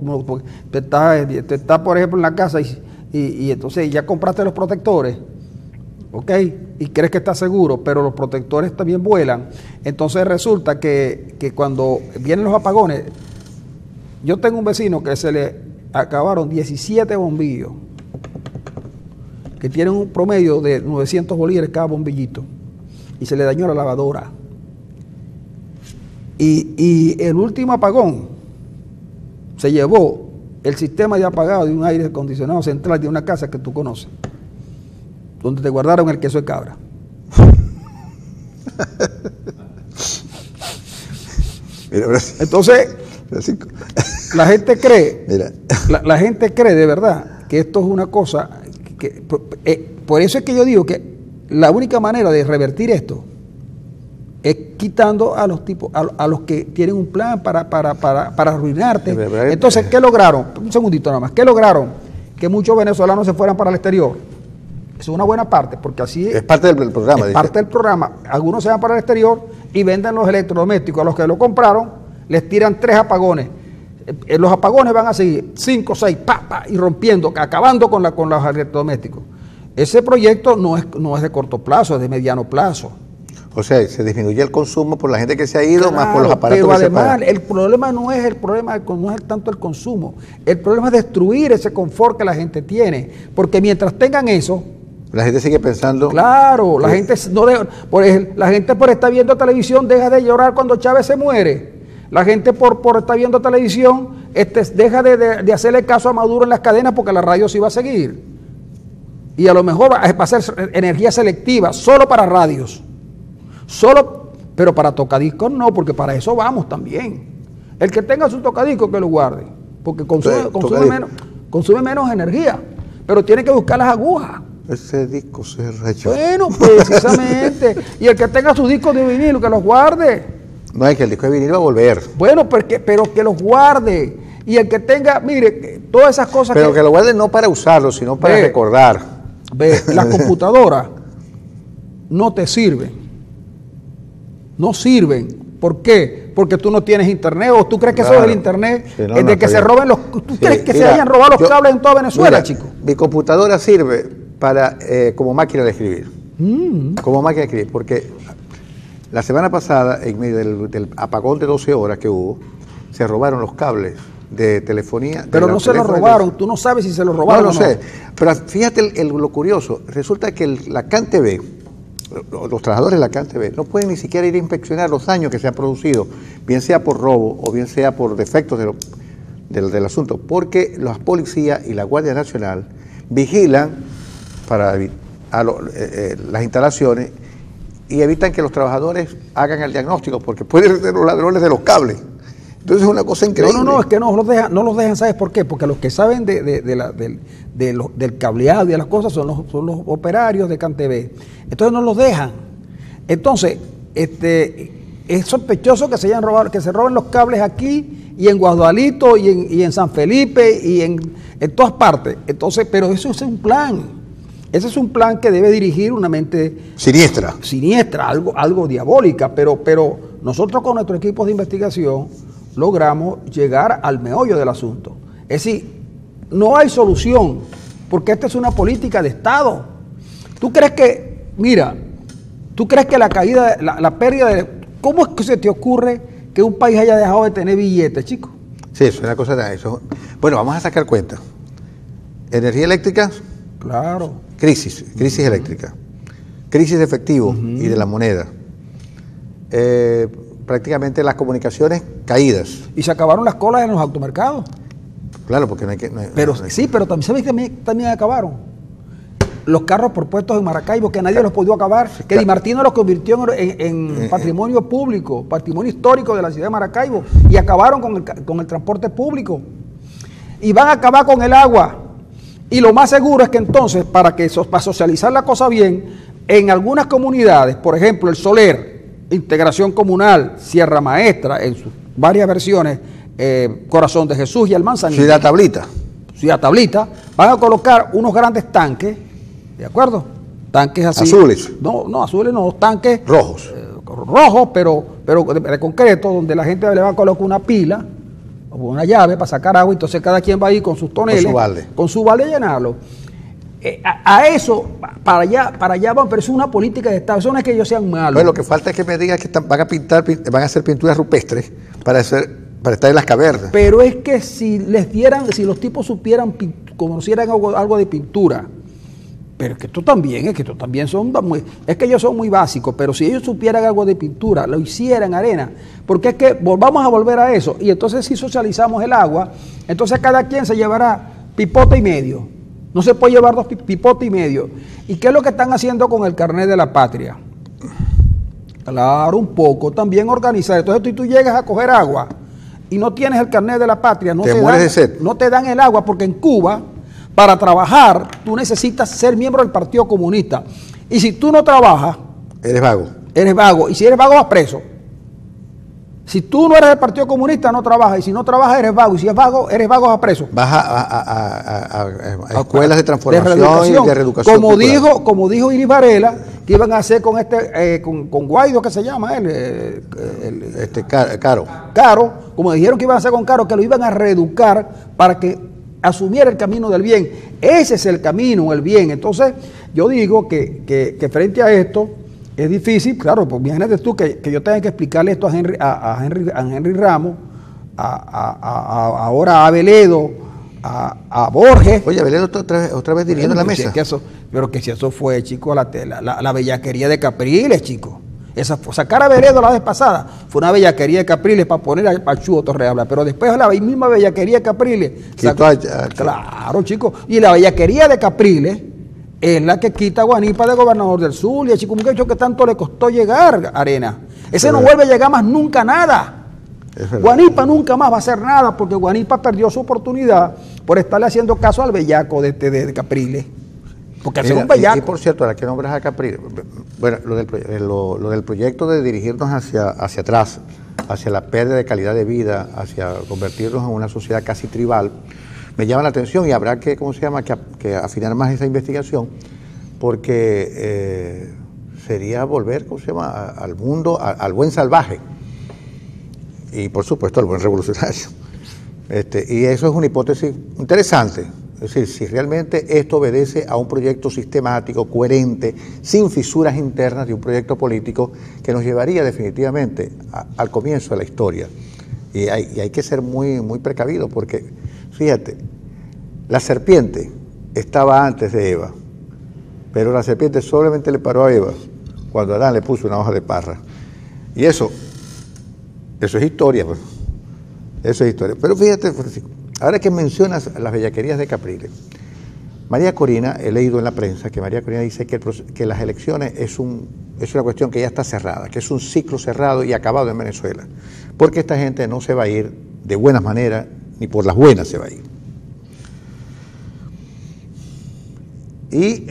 te estás, por ejemplo, en la casa y entonces ya compraste los protectores, ¿ok? Y crees que estás seguro, pero los protectores también vuelan. Entonces resulta que cuando vienen los apagones, yo tengo un vecino que se le acabaron 17 bombillos, que tienen un promedio de 900 bolívares cada bombillito, y se le dañó la lavadora. Y el último apagón se llevó el sistema de apagado de un aire acondicionado central de una casa que tú conoces, donde te guardaron el queso de cabra. Entonces, la gente cree, la gente cree de verdad que esto es una cosa que, por eso es que yo digo que la única manera de revertir esto es quitando a los tipos, a los que tienen un plan para arruinarte. Entonces, ¿qué lograron? Un segundito nada más. ¿Qué lograron? Que muchos venezolanos se fueran para el exterior. Eso es una buena parte, porque así es parte del programa. Es parte del programa. Algunos se van para el exterior y venden los electrodomésticos. A los que lo compraron les tiran 3 apagones. Los apagones van a seguir 5, 6, y rompiendo, acabando con los electrodomésticos. Ese proyecto no es de corto plazo, es de mediano plazo. O sea, se disminuye el consumo por la gente que se ha ido, más por los aparatos pero que además, se pagan. el problema no es tanto el consumo. El problema es destruir ese confort que la gente tiene. Porque mientras tengan eso, la gente sigue pensando. Claro, la gente la gente por estar viendo televisión deja de llorar cuando Chávez se muere. La gente por estar viendo televisión deja de hacerle caso a Maduro en las cadenas porque la radio sí va a seguir. Y a lo mejor va a ser energía selectiva, solo para radios. Pero para tocadiscos no, porque para eso vamos también. El que tenga su tocadisco que lo guarde, porque consume menos energía, pero tiene que buscar las agujas. Ese disco se rechazó. Bueno, precisamente. Y el que tenga sus discos de vinilo, que los guarde. No, es que el disco de vinilo va a volver. Bueno, pero que los guarde. Y el que tenga, mire, todas esas cosas. Pero que lo guarde no para usarlo, sino para recordar. Las computadoras no te sirven. No sirven. ¿Por qué? Porque tú no tienes internet, o tú crees que eso es el internet, sí, de que se roben los... ¿Tú crees que se hayan robado los cables en toda Venezuela, chico? Mi computadora sirve para como máquina de escribir. Como máquina de escribir, porque la semana pasada, en medio del apagón de 12 horas que hubo, se robaron los cables de telefonía. Pero no se los robaron, tú no sabes si se los robaron o no. No sé, pero fíjate lo curioso, resulta que la CanTV, los trabajadores de la CanTV no pueden ni siquiera ir a inspeccionar los daños que se han producido, bien sea por robo o bien sea por defectos del asunto, porque la policía y la Guardia Nacional vigilan las instalaciones y evitan que los trabajadores hagan el diagnóstico, porque pueden ser los ladrones de los cables. Entonces es una cosa increíble. No, es que no los dejan, ¿sabes por qué? Porque los que saben del cableado y de las cosas son los operarios de CanTV. Entonces no los dejan. Entonces, es sospechoso que se roben los cables aquí y en Guadalito y en San Felipe y en todas partes. Entonces, pero eso es un plan. Ese es un plan que debe dirigir una mente siniestra, algo diabólica, pero nosotros con nuestros equipos de investigación logramos llegar al meollo del asunto. Es decir, no hay solución, porque esta es una política de Estado. ¿Tú crees que la caída, la pérdida de... ¿Cómo es que se te ocurre que un país haya dejado de tener billetes, chicos? Sí, eso es una cosa de eso. Bueno, vamos a sacar cuenta. Energía eléctrica. Claro. Crisis eléctrica. Crisis de efectivo y de la moneda. Prácticamente las comunicaciones caídas. Y se acabaron las colas en los automercados. Claro, porque no hay que... Pero también, ¿sabes que también acabaron? Los carros por puestos en Maracaibo, que nadie los pudo acabar, que Di Martino los convirtió en patrimonio público, patrimonio histórico de la ciudad de Maracaibo, y acabaron con el transporte público. Y van a acabar con el agua. Y lo más seguro es que entonces, para socializar la cosa bien, en algunas comunidades, por ejemplo, el Soler, Integración Comunal, Sierra Maestra, en sus varias versiones, Corazón de Jesús y el Manzanillo. Ciudad Tablita, van a colocar unos grandes tanques, ¿de acuerdo? Tanques así. ¿Azules? No, azules no, tanques rojos. Rojos, pero de concreto, donde la gente le va a colocar una pila o una llave para sacar agua, entonces cada quien va a ir con sus toneles, con su balde a llenarlo. A eso, para allá van, pero es una política de Estado, eso no es que ellos sean malos. Pues lo que falta es que me digan que van a hacer pinturas rupestres para estar en las cavernas. Pero es que si los tipos supieran, conocieran algo de pintura, pero es que esto también es que ellos son muy básicos, pero si ellos supieran algo de pintura, lo hicieran arena, porque es que vamos a volver a eso, y entonces si socializamos el agua, entonces cada quien se llevará pipote y medio. No se puede llevar 2 pipotes y medio. ¿Y qué es lo que están haciendo con el carnet de la patria? Claro, un poco, también organizar. Entonces tú llegas a coger agua y no tienes el carnet de la patria, no te dan el agua, porque en Cuba, para trabajar, tú necesitas ser miembro del Partido Comunista. Y si tú no trabajas... Eres vago. Eres vago. Y si eres vago, vas preso. Si tú no eres del Partido Comunista, no trabajas. Y si no trabajas, eres vago. Y si eres vago, vas preso. Vas a escuelas de transformación y de reeducación. Como dijo Iris Varela, que iban a hacer con Guaido, que se llama él. Caro. Como dijeron que iban a hacer con Caro, que lo iban a reeducar para que asumiera el camino del bien. Ese es el camino, el bien. Entonces, yo digo que frente a esto, es difícil, claro, pues imagínate tú que yo tenga que explicarle esto a Henry Ramos, ahora a Aveledo, a Borges. Oye, Aveledo otra vez dirigiendo la mesa. Pero que si eso fue, chico, la bellaquería de Capriles, chico. Sacar a Aveledo la vez pasada fue una bellaquería de Capriles para poner a Pachugo Torrehabla, pero después la misma bellaquería de Capriles. Claro, chico. Y la bellaquería de Capriles es la que quita a Guanipa de gobernador del Zulia, chico, muchacho, que tanto le costó llegar, Arena. Ese no vuelve a llegar más nunca a nada. Guanipa nunca más va a hacer nada, porque Guanipa perdió su oportunidad por estarle haciendo caso al bellaco de Capriles. Porque es un bellaco. Y por cierto, ahora que nombras a Capriles, bueno, lo del proyecto de dirigirnos hacia atrás, hacia la pérdida de calidad de vida, hacia convertirnos en una sociedad casi tribal, me llama la atención y habrá que, que afinar más esa investigación, porque sería volver, al mundo, al buen salvaje y por supuesto al buen revolucionario. Y eso es una hipótesis interesante. Es decir, si realmente esto obedece a un proyecto sistemático, coherente, sin fisuras internas de un proyecto político que nos llevaría definitivamente al comienzo de la historia. Y hay que ser muy, muy precavido, porque fíjate, la serpiente estaba antes de Eva, pero la serpiente solamente le paró a Eva cuando Adán le puso una hoja de parra. Y eso es historia, pues. Eso es historia. Pero fíjate, Francisco, ahora que mencionas las bellaquerías de Capriles, María Corina, he leído en la prensa que María Corina dice que las elecciones es una cuestión que ya está cerrada, que es un ciclo cerrado y acabado en Venezuela, porque esta gente no se va a ir de buenas maneras, ni por las buenas se va a ir. Y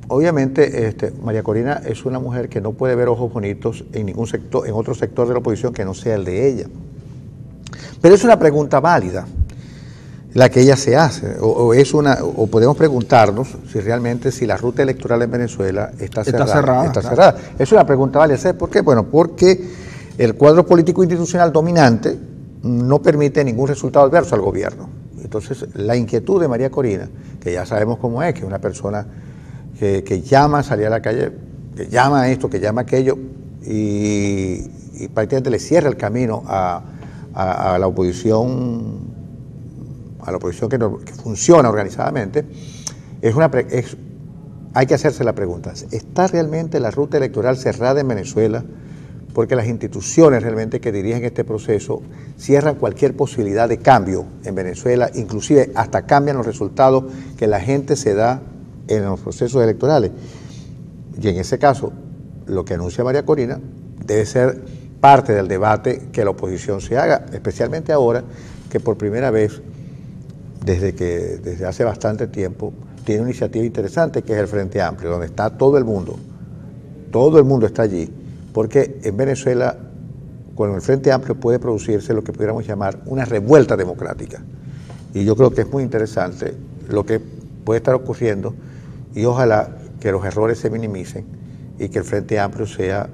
obviamente María Corina es una mujer que no puede ver ojos bonitos en ningún sector, en otro sector de la oposición que no sea el de ella. Pero es una pregunta válida la que ella se hace, o podemos preguntarnos si realmente la ruta electoral en Venezuela está cerrada. Cerrada. Es una pregunta válida. ¿Sabes por qué? Bueno, porque el cuadro político institucional dominante no permite ningún resultado adverso al gobierno. Entonces, la inquietud de María Corina, que ya sabemos cómo es, que es una persona que llama a salir a la calle, que llama a esto, que llama a aquello, y prácticamente le cierra el camino a la oposición, que funciona organizadamente, hay que hacerse la pregunta, ¿está realmente la ruta electoral cerrada en Venezuela? Porque las instituciones realmente que dirigen este proceso cierran cualquier posibilidad de cambio en Venezuela, inclusive hasta cambian los resultados que la gente se da en los procesos electorales. Y en ese caso, lo que anuncia María Corina debe ser parte del debate que la oposición se haga, especialmente ahora que por primera vez, desde hace bastante tiempo, tiene una iniciativa interesante que es el Frente Amplio, donde está todo el mundo está allí, porque en Venezuela, con el Frente Amplio puede producirse lo que pudiéramos llamar una revuelta democrática. Y yo creo que es muy interesante lo que puede estar ocurriendo y ojalá que los errores se minimicen y que el Frente Amplio sea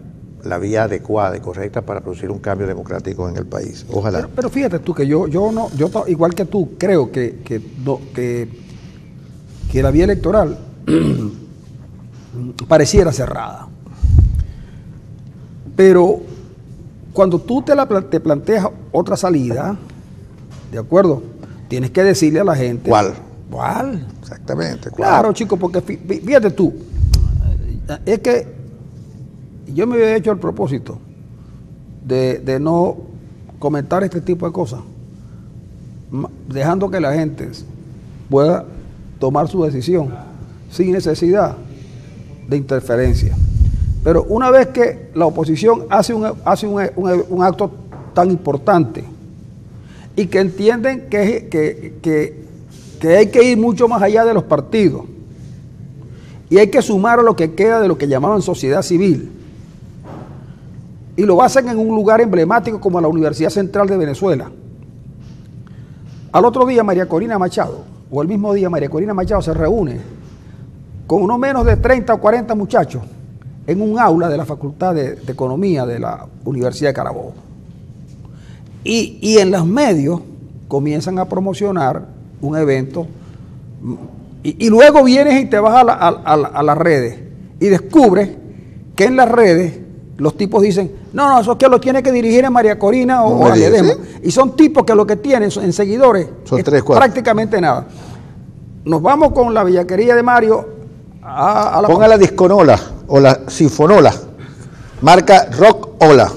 la vía adecuada y correcta para producir un cambio democrático en el país. Ojalá. Pero fíjate tú que yo igual que tú, creo que la vía electoral pareciera cerrada. Pero cuando tú te planteas otra salida, ¿de acuerdo? Tienes que decirle a la gente. ¿Cuál? Exactamente. ¿Cuál? Claro, chico, porque fíjate tú, es que yo me había hecho el propósito de no comentar este tipo de cosas, dejando que la gente pueda tomar su decisión sin necesidad de interferencia. Pero una vez que la oposición hace un acto tan importante y que entienden que hay que ir mucho más allá de los partidos y hay que sumar a lo que queda de lo que llamaban sociedad civil, y lo hacen en un lugar emblemático como la Universidad Central de Venezuela. Al otro día María Corina Machado, o el mismo día María Corina Machado se reúne con no menos de 30 o 40 muchachos en un aula de la Facultad de Economía de la Universidad de Carabobo. Y en los medios comienzan a promocionar un evento y luego vienes y te vas a las redes y descubres que en las redes los tipos dicen, no, eso es que lo tiene que dirigir a María Corina o a Ledesma. Y son tipos que lo que tienen en seguidores son es 3, 4. Prácticamente nada. Nos vamos con la bellaquería de Mario a la... Ponga la disconola o la sinfonola, marca Rock Ola.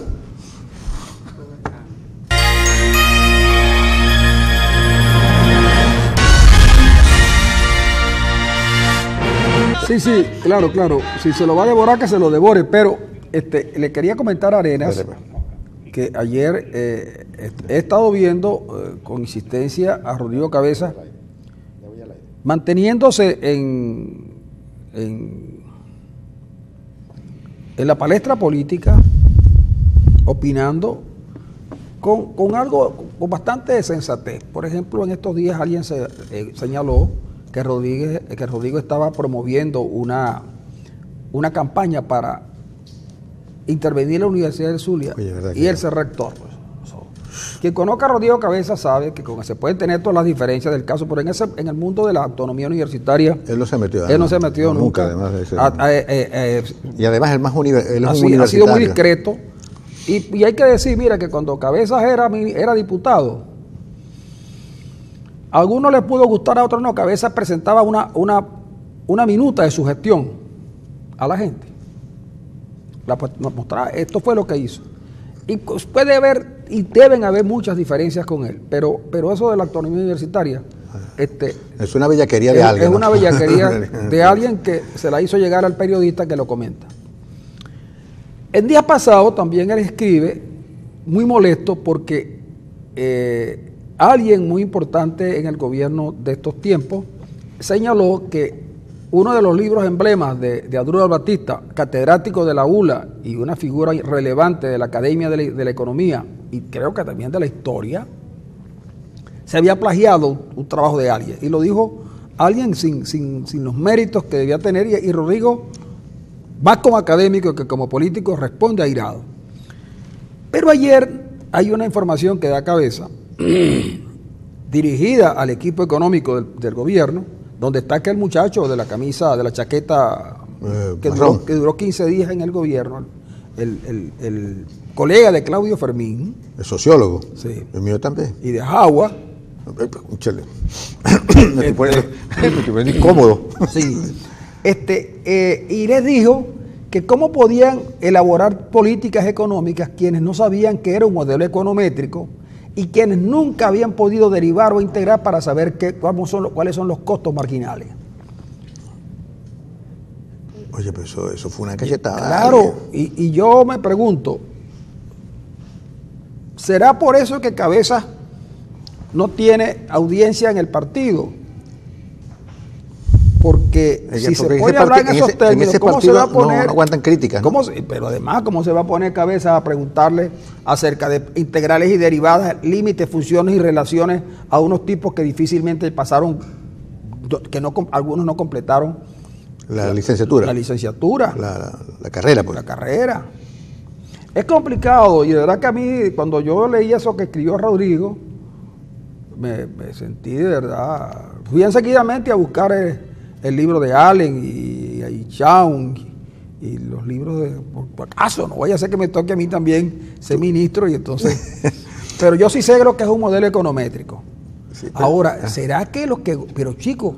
Sí, claro. Si se lo va a devorar, que se lo devore, pero le quería comentar a Arenas que ayer he estado viendo con insistencia a Rodrigo Cabeza manteniéndose en la palestra política, opinando con algo con bastante sensatez. Por ejemplo, en estos días alguien señaló que Rodrigo estaba promoviendo una campaña para intervenir en la Universidad del Zulia y él ser rector. Quien conozca a Rodrigo Cabeza sabe que se pueden tener todas las diferencias del caso, pero en el mundo de la autonomía universitaria él no se metió. Él no se metió nunca. Además y además él es un universitario. Ha sido muy discreto. Y hay que decir, mira, que cuando Cabezas era diputado, a algunos les pudo gustar, a otros no. Cabezas presentaba una minuta de su gestión a la gente. Mostraba, esto fue lo que hizo. Y pues puede haber y deben haber muchas diferencias con él, pero eso de la autonomía universitaria es una bellaquería de alguien. Es una bellaquería de alguien que se la hizo llegar al periodista que lo comenta. El día pasado también él escribe, muy molesto, porque alguien muy importante en el gobierno de estos tiempos señaló que uno de los libros emblemas de Adrúbal Batista, catedrático de la ULA y una figura relevante de la Academia de la Economía y creo que también de la Historia, se había plagiado un trabajo de alguien. Y lo dijo alguien sin los méritos que debía tener, y Rodrigo, más como académico que como político, responde airado. Pero ayer hay una información que da cabeza, dirigida al equipo económico del gobierno, donde está aquel muchacho de la camisa, de la chaqueta, que duró 15 días en el gobierno, el colega de Claudio Fermín. El sociólogo. Sí. El mío también. Y de Jagua. Me pone incómodo. Sí. Y les dijo que cómo podían elaborar políticas económicas quienes no sabían que era un modelo econométrico y quienes nunca habían podido derivar o integrar para saber cuáles son los costos marginales. Oye, pero eso fue una cachetada. Claro, y yo me pregunto, ¿será por eso que Cabezas no tiene audiencia en el partido? Porque si se puede hablar en esos términos, ¿cómo se va a poner? No aguantan críticas, ¿no? Pero además, ¿cómo se va a poner Cabezas a preguntarle acerca de integrales y derivadas, límites, funciones y relaciones a unos tipos que difícilmente pasaron, algunos no completaron la licenciatura? La licenciatura. La carrera, pues. La carrera. Es complicado, y de verdad que a mí, cuando yo leí eso que escribió Rodrigo, me sentí de verdad. Fui enseguidamente a buscar el libro de Allen y Shawn y los libros de. Por acaso, no vaya a ser que me toque a mí también ser ministro, y entonces. Pero yo sí sé lo que es un modelo econométrico. Sí, pero, ahora, ¿será que los que. Pero chicos.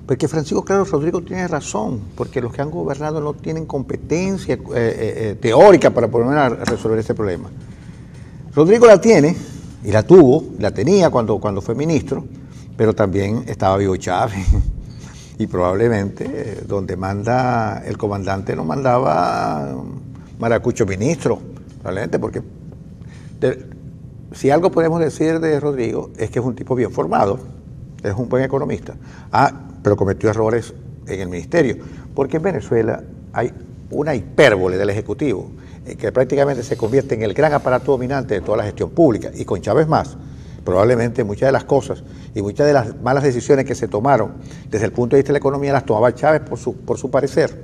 Porque Francisco Claro Rodrigo tiene razón, porque los que han gobernado no tienen competencia teórica para poder a resolver este problema. Rodrigo la tiene, y la tuvo, la tenía cuando fue ministro, pero también estaba vivo Chávez. Y probablemente donde manda el comandante no mandaba maracucho ministro, probablemente, porque si algo podemos decir de Rodrigo es que es un tipo bien formado, es un buen economista. Pero cometió errores en el ministerio, porque en Venezuela hay una hipérbole del Ejecutivo, que prácticamente se convierte en el gran aparato dominante de toda la gestión pública, y con Chávez más. Probablemente muchas de las cosas y muchas de las malas decisiones que se tomaron desde el punto de vista de la economía las tomaba Chávez por su parecer,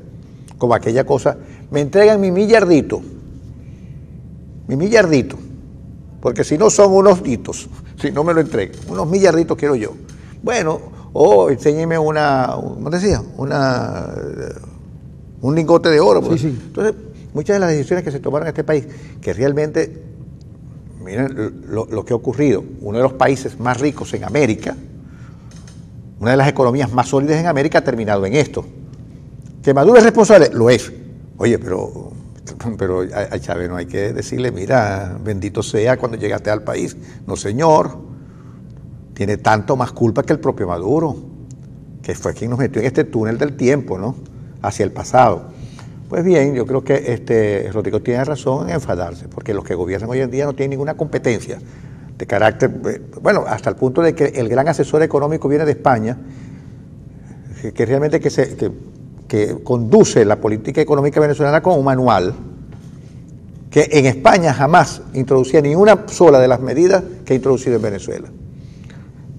como aquella cosa, me entregan mi millardito, porque si no son unos ditos, si no me lo entregan, unos millarditos quiero yo. Bueno, enséñeme ¿cómo decía? Un lingote de oro. Pues. Sí. Entonces, muchas de las decisiones que se tomaron en este país, que realmente, miren lo que ha ocurrido, uno de los países más ricos en América, una de las economías más sólidas en América ha terminado en esto. ¿Que Maduro es responsable? Lo es. Oye, pero a Chávez no hay que decirle, mira, bendito sea cuando llegaste al país. No, señor. Tiene tanto más culpa que el propio Maduro, que fue quien nos metió en este túnel del tiempo, ¿no? Hacia el pasado. Pues bien, yo creo que Rodrigo tiene razón en enfadarse, porque los que gobiernan hoy en día no tienen ninguna competencia de carácter, bueno, hasta el punto de que el gran asesor económico viene de España, que realmente que conduce la política económica venezolana con un manual, que en España jamás introducía ni una sola de las medidas que ha introducido en Venezuela.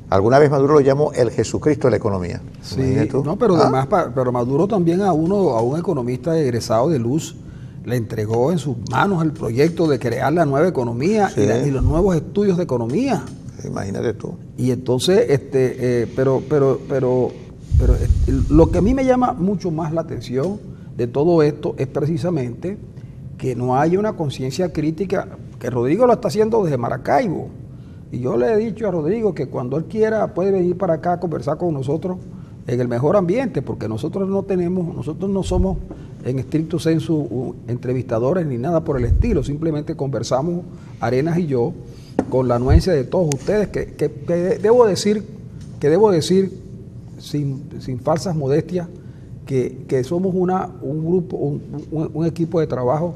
Alguna vez Maduro lo llamó el Jesucristo de la economía. Sí, no, pero además, pero Maduro también a un economista egresado de Luz le entregó en sus manos el proyecto de crear la nueva economía, sí, y los nuevos estudios de economía. Imagínate tú. Y entonces, pero lo que a mí me llama mucho más la atención de todo esto es precisamente que no haya una conciencia crítica, que Rodrigo lo está haciendo desde Maracaibo. Y yo le he dicho a Rodrigo que cuando él quiera puede venir para acá a conversar con nosotros en el mejor ambiente, porque nosotros no somos en estricto sensu entrevistadores ni nada por el estilo, simplemente conversamos, Arenas y yo, con la anuencia de todos ustedes, que debo decir que debo decir, sin falsas modestias, que somos un grupo, un equipo de trabajo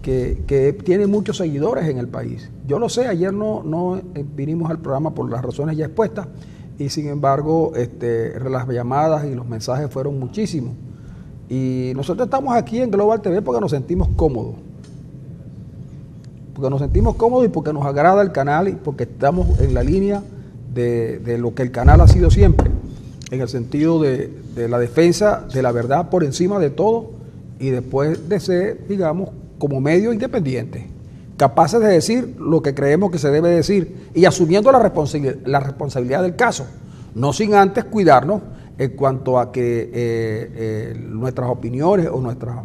que tiene muchos seguidores en el país. Yo lo sé, ayer no vinimos al programa por las razones ya expuestas, y sin embargo las llamadas y los mensajes fueron muchísimos. Y nosotros estamos aquí en Global TV porque nos sentimos cómodos. Porque nos sentimos cómodos y porque nos agrada el canal y porque estamos en la línea de lo que el canal ha sido siempre, en el sentido de la defensa de la verdad por encima de todo, y después de ser, digamos, como medio independiente, capaces de decir lo que creemos que se debe decir y asumiendo la responsabilidad del caso, no sin antes cuidarnos en cuanto a que nuestras opiniones o nuestras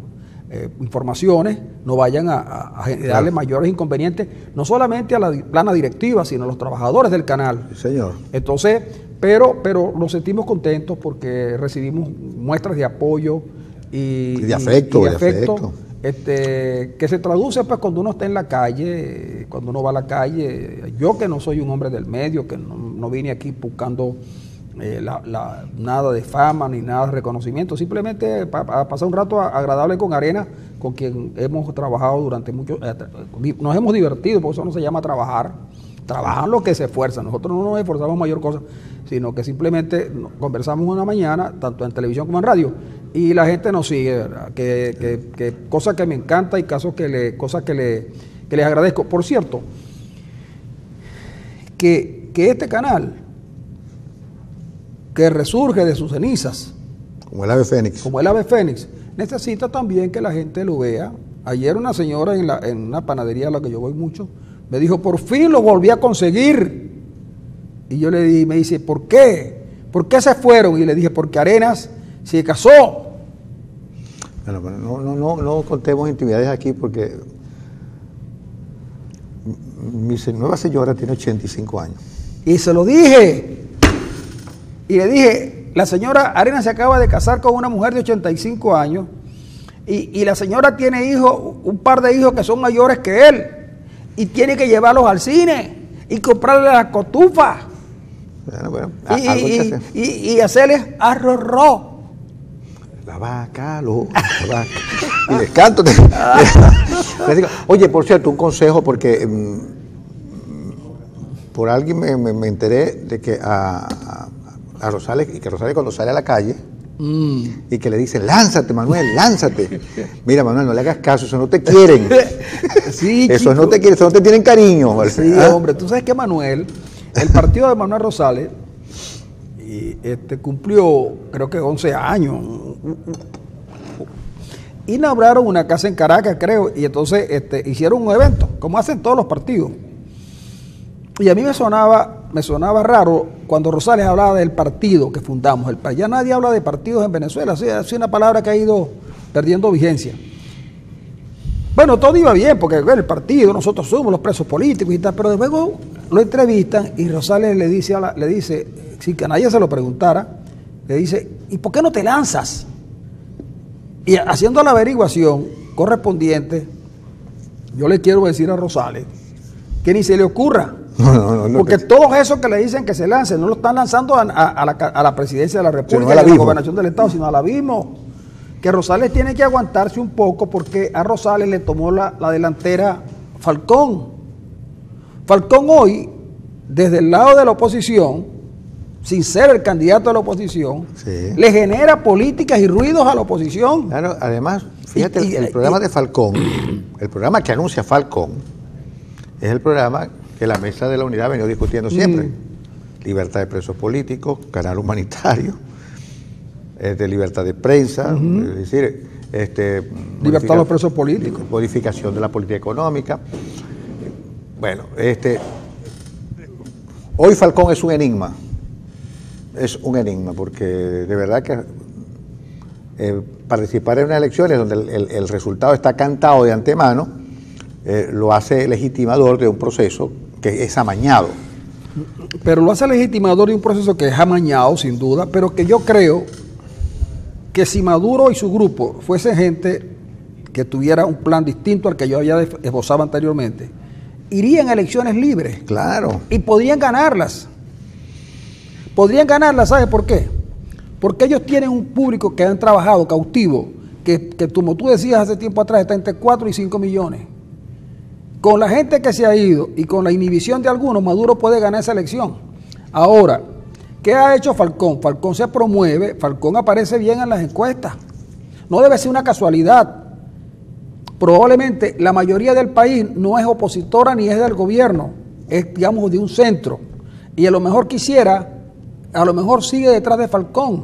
informaciones no vayan a generarle mayores inconvenientes, no solamente a la plana directiva, sino a los trabajadores del canal. Sí, señor. Entonces, pero nos sentimos contentos porque recibimos muestras de apoyo y de afecto. Que se traduce pues cuando uno está en la calle, cuando uno va a la calle. Yo, que no soy un hombre del medio, que no vine aquí buscando nada de fama ni nada de reconocimiento, simplemente para pasar un rato agradable con Arena, con quien hemos trabajado durante mucho, nos hemos divertido, porque eso no se llama trabajar. Trabajan los que se esfuerzan. Nosotros no nos esforzamos mayor cosa, sino que simplemente conversamos una mañana, tanto en televisión como en radio, y la gente nos sigue, ¿verdad? Que cosa que me encanta y cosas que les agradezco. Por cierto, que este canal, que resurge de sus cenizas, como el ave fénix, necesita también que la gente lo vea. Ayer una señora en una panadería a la que yo voy mucho, me dijo, por fin lo volví a conseguir. Y yo le dije, me dice, ¿por qué? ¿Por qué se fueron? Y le dije, porque Arenas se casó. Bueno, no contemos intimidades aquí, porque mi nueva señora tiene 85 años. Y se lo dije. Y le dije, la señora Arenas se acaba de casar con una mujer de 85 años y la señora tiene hijos, un par de hijos que son mayores que él, y tiene que llevarlos al cine y comprarle las cotufas. Bueno, y hacerles arroz. La vaca. Y les canto. Les digo, oye, por cierto, un consejo, porque por alguien me enteré de que a Rosales, y que Rosales cuando sale a la calle, y que le dicen, lánzate, Manuel, lánzate. Mira, Manuel, no le hagas caso, eso no te quieren. Sí, eso no te quieren, eso no te tienen cariño. Sí, hombre, tú sabes que Manuel, el partido de Manuel Rosales, cumplió, creo que 11 años. Inauguraron una casa en Caracas, creo, y entonces hicieron un evento, como hacen todos los partidos. Y a mí me sonaba raro cuando Rosales hablaba del partido que fundamos. Ya nadie habla de partidos en Venezuela, es una palabra que ha ido perdiendo vigencia. Bueno, todo iba bien, porque el partido, nosotros somos los presos políticos y tal, pero luego lo entrevistan y Rosales le dice, sin que nadie se lo preguntara, le dice, ¿y por qué no te lanzas? Y haciendo la averiguación correspondiente, yo le quiero decir a Rosales que ni se le ocurra. Porque todos esos que le dicen que se lancen, no lo están lanzando a la presidencia de la República, a la gobernación del Estado, sino al abismo. Que Rosales tiene que aguantarse un poco, porque a Rosales le tomó la delantera Falcón. Falcón hoy, desde el lado de la oposición, sin ser el candidato de la oposición, sí, le genera políticas y ruidos a la oposición. Claro, además, fíjate, el programa de Falcón, el programa que anuncia Falcón, es el programa que la Mesa de la Unidad ha venido discutiendo siempre. Libertad de presos políticos, canal humanitario, de libertad de prensa, es decir, libertad de los presos políticos, modificación de la política económica. Bueno, hoy Falcón es un enigma. Es un enigma, porque de verdad que participar en unas elecciones donde el resultado está cantado de antemano, lo hace legitimador de un proceso que es amañado. Pero lo hace legitimador de un proceso que es amañado, sin duda, pero que yo creo que si Maduro y su grupo fuesen gente que tuviera un plan distinto al que yo ya esbozaba anteriormente, irían a elecciones libres. Claro. Y podrían ganarlas. Podrían ganarla, ¿sabe por qué? Porque ellos tienen un público que han trabajado cautivo, que como tú decías hace tiempo atrás, está entre 4 y 5 millones. Con la gente que se ha ido y con la inhibición de algunos, Maduro puede ganar esa elección. Ahora, ¿qué ha hecho Falcón? Falcón se promueve, Falcón aparece bien en las encuestas. No debe ser una casualidad. Probablemente la mayoría del país no es opositora ni es del gobierno, es, digamos, de un centro. Y a lo mejor a lo mejor sigue detrás de Falcón.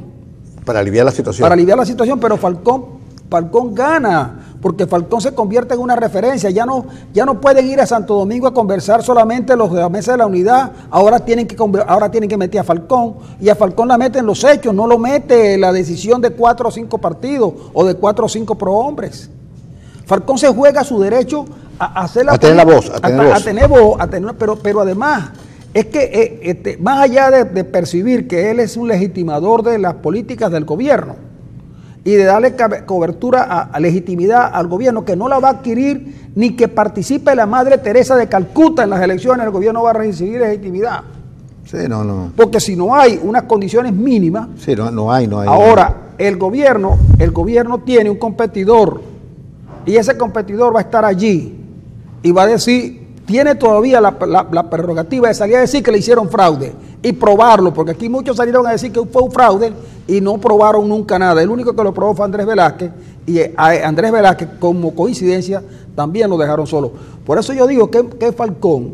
Para aliviar la situación. Para aliviar la situación, pero Falcón gana, porque Falcón se convierte en una referencia. Ya no pueden ir a Santo Domingo a conversar solamente los de la Mesa de la Unidad, ahora tienen que meter a Falcón, y a Falcón la meten los hechos, no lo mete la decisión de 4 o 5 partidos o de 4 o 5 prohombres. Falcón se juega su derecho a hacer a tener la voz, pero además es que más allá de percibir que él es un legitimador de las políticas del gobierno y de darle cobertura a legitimidad al gobierno, que no la va a adquirir ni que participe la Madre Teresa de Calcuta en las elecciones, el gobierno va a recibir legitimidad. Sí, no. Porque si no hay unas condiciones mínimas, sí, no hay. Ahora, el gobierno tiene un competidor, y ese competidor va a estar allí y va a decir, tiene todavía la prerrogativa de salir a decir que le hicieron fraude y probarlo, porque aquí muchos salieron a decir que fue un fraude y no probaron nunca nada. El único que lo probó fue Andrés Velázquez, y a Andrés Velázquez, como coincidencia, también lo dejaron solo. Por eso yo digo que Falcón,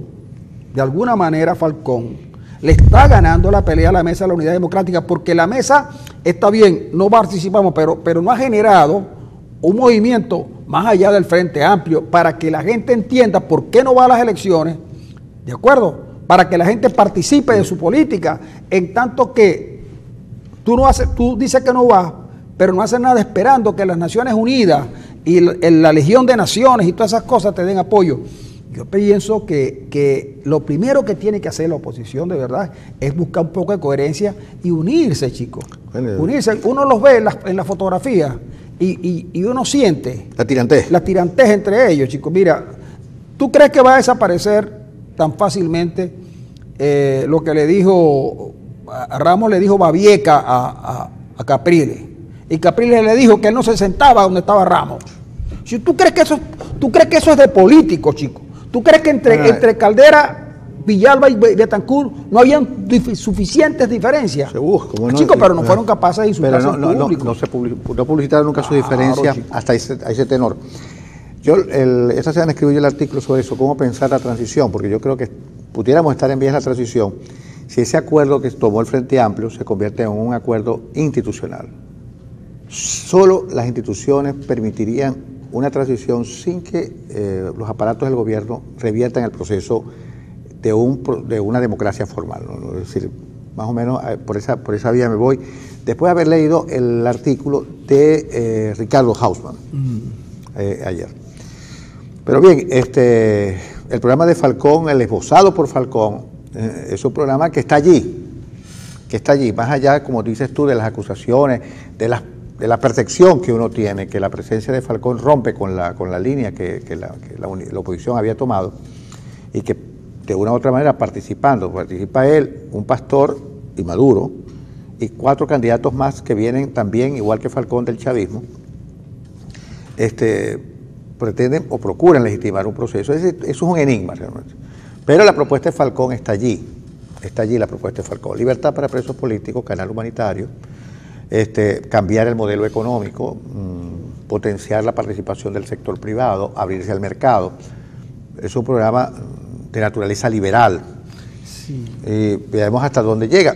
de alguna manera Falcón, le está ganando la pelea a la Mesa de la Unidad Democrática, porque la mesa está bien, no participamos, pero no ha generado un movimiento más allá del Frente Amplio para que la gente entienda por qué no va a las elecciones, ¿de acuerdo? Para que la gente participe de su política, en tanto que tú dices que no vas, pero no haces nada esperando que las Naciones Unidas y la Legión de Naciones y todas esas cosas te den apoyo. Yo pienso que lo primero que tiene que hacer la oposición de verdad es buscar un poco de coherencia y unirse, chicos. Unirse. Uno los ve en la fotografía y uno siente la tirantez entre ellos, chicos. Mira, ¿tú crees que va a desaparecer tan fácilmente lo que le dijo Ramos, le dijo Babieca a Capriles? Y Capriles le dijo que él no se sentaba donde estaba Ramos. Si tú crees que eso es de político, chicos. ¿Tú crees que entre Caldera, Villalba y Betancourt no habían suficientes diferencias? Chicos, pero no fueron capaces de insultarse al público. No publicitaron nunca su diferencia hasta ese tenor. Esta semana escribí yo el artículo sobre eso, cómo pensar la transición, porque yo creo que pudiéramos estar en vías de la transición si ese acuerdo que tomó el Frente Amplio se convierte en un acuerdo institucional. Solo las instituciones permitirían una transición sin que los aparatos del gobierno reviertan el proceso de una democracia formal, ¿no? Es decir, más o menos por esa vía me voy, después de haber leído el artículo de Ricardo Hausmann ayer. Pero bien, el programa de Falcón, el esbozado por Falcón, es un programa que está allí, más allá, como dices tú, de las acusaciones, de la percepción que uno tiene, que la presencia de Falcón rompe con la línea que la oposición había tomado, y que de una u otra manera participa él, un pastor y Maduro, y 4 candidatos más que vienen también, igual que Falcón, del chavismo, pretenden o procuran legitimar un proceso. Eso es un enigma realmente. Pero la propuesta de Falcón está allí la propuesta de Falcón. Libertad para presos políticos, canal humanitario, cambiar el modelo económico, potenciar la participación del sector privado, abrirse al mercado. Es un programa de naturaleza liberal. Sí. Veamos hasta dónde llega.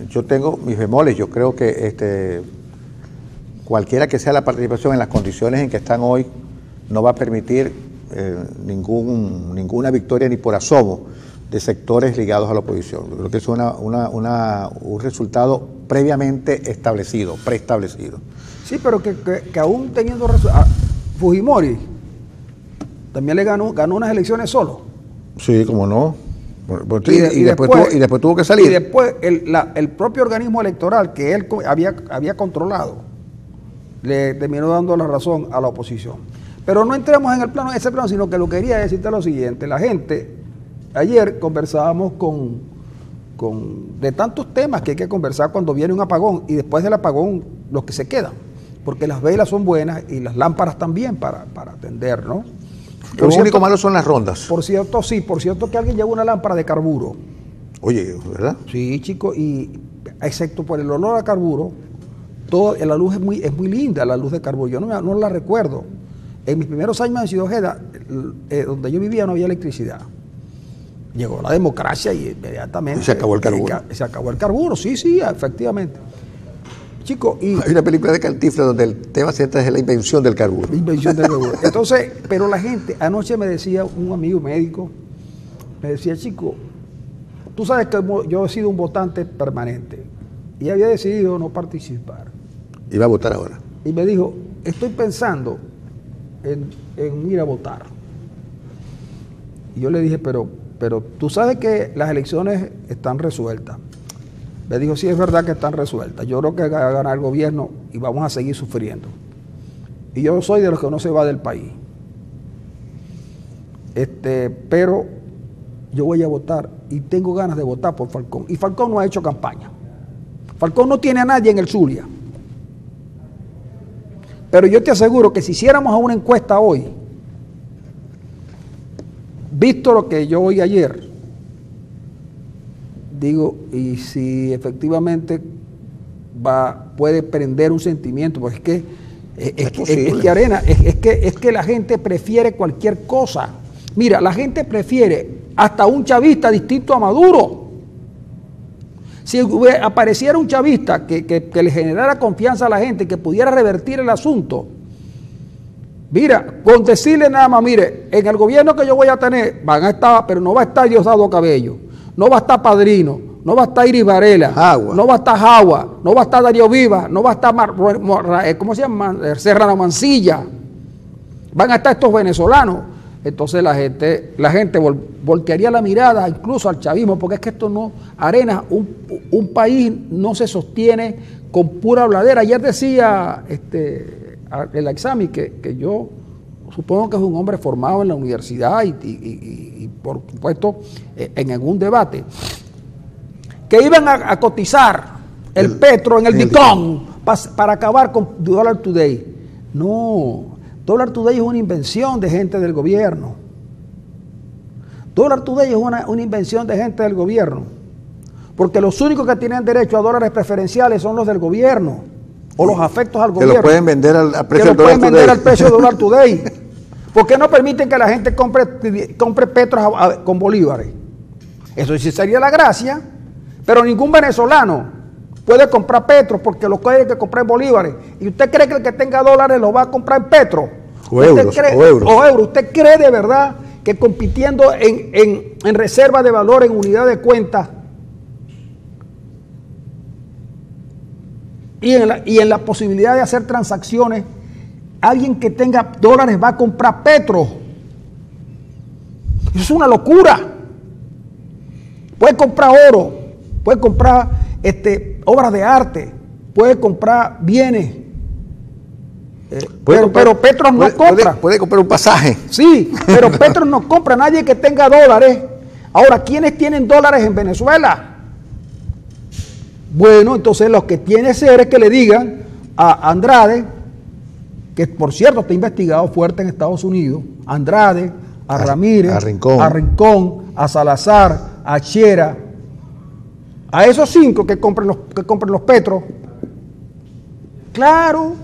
Yo tengo mis bemoles, yo creo que cualquiera que sea la participación en las condiciones en que están hoy, no va a permitir ninguna victoria ni por asomo de sectores ligados a la oposición. Yo creo que es un resultado previamente preestablecido. Sí, pero que aún teniendo Fujimori también le ganó unas elecciones solo. Sí, cómo no. Y después tuvo que salir. Y después el propio organismo electoral que él había controlado le terminó dando la razón a la oposición. Pero no entremos en ese plano, sino que lo que quería decirte lo siguiente. La gente, ayer conversábamos con de tantos temas que hay que conversar cuando viene un apagón y después del apagón los que se quedan, porque las velas son buenas y las lámparas también para atender, ¿no? Lo único malo son las rondas. Por cierto que alguien lleva una lámpara de carburo. Oye, ¿verdad? Sí, chico, y excepto por el olor a carburo, la luz es muy linda, la luz de carburo. Yo no la recuerdo. En mis primeros años en Ciudad Ojeda, donde yo vivía, no había electricidad. Llegó la democracia y inmediatamente... Y se acabó el carburo. Se acabó el carburo, sí, efectivamente. Chico, y... Hay una película de Cantinflas donde el tema central es la invención del carburo. La invención del carburo. Entonces, pero la gente, anoche me decía un amigo médico, me decía, chico, tú sabes que yo he sido un votante permanente y había decidido no participar. Iba a votar ahora. Y me dijo, estoy pensando en ir a votar. Y yo le dije, pero tú sabes que las elecciones están resueltas. Me dijo, sí, es verdad que están resueltas. Yo creo que va a ganar el gobierno y vamos a seguir sufriendo. Y yo soy de los que no se va del país. Pero yo voy a votar y tengo ganas de votar por Falcón. Y Falcón no ha hecho campaña. Falcón no tiene a nadie en el Zulia. Pero yo te aseguro que si hiciéramos una encuesta hoy, visto lo que yo oí ayer, digo, y si efectivamente puede prender un sentimiento, porque es que la gente prefiere cualquier cosa. Mira, la gente prefiere hasta un chavista distinto a Maduro. Si apareciera un chavista que le generara confianza a la gente, que pudiera revertir el asunto, mira, con decirle nada más, mire, en el gobierno que yo voy a tener, van a estar, pero no va a estar Diosdado Cabello, no va a estar Padrino, no va a estar Iris Varela, no va a estar Jagua, no va a estar Darío Vivas, no va a estar, ¿cómo se llama? Serrano Mancilla, van a estar estos venezolanos. Entonces la gente voltearía la mirada incluso al chavismo, porque es que esto no, Arena, un país no se sostiene con pura habladera. Ayer decía el examen que yo supongo que es un hombre formado en la universidad y por supuesto en algún debate, que iban a cotizar el petro en el DICOM para acabar con Dollar Today. No, Dollar Today es una invención de gente del gobierno. Dollar Today es una invención de gente del gobierno. Porque los únicos que tienen derecho a dólares preferenciales son los del gobierno. O los afectos al gobierno. Que lo pueden vender al precio de Dollar Today. ¿Por qué no permiten que la gente compre petros con bolívares? Eso sí sería la gracia. Pero ningún venezolano puede comprar petro porque lo tiene que comprar en bolívares. ¿Y usted cree que el que tenga dólares lo va a comprar en petro? O euros. ¿Usted cree de verdad que compitiendo en reserva de valor, en unidad de cuenta y en la posibilidad de hacer transacciones, alguien que tenga dólares va a comprar petro? Eso es una locura. Puede comprar oro, puede comprar obras de arte, puede comprar bienes, pero Petro no compra. Puede comprar un pasaje. Sí, pero Petro no compra, nadie que tenga dólares. Ahora, ¿quiénes tienen dólares en Venezuela? Bueno, entonces los que tiene que ser es que le digan a Andrade, que por cierto está investigado fuerte en Estados Unidos, a Andrade, a Ramírez, a Rincón, a Salazar, a Chiera, a esos 5 que compren los petros. Claro,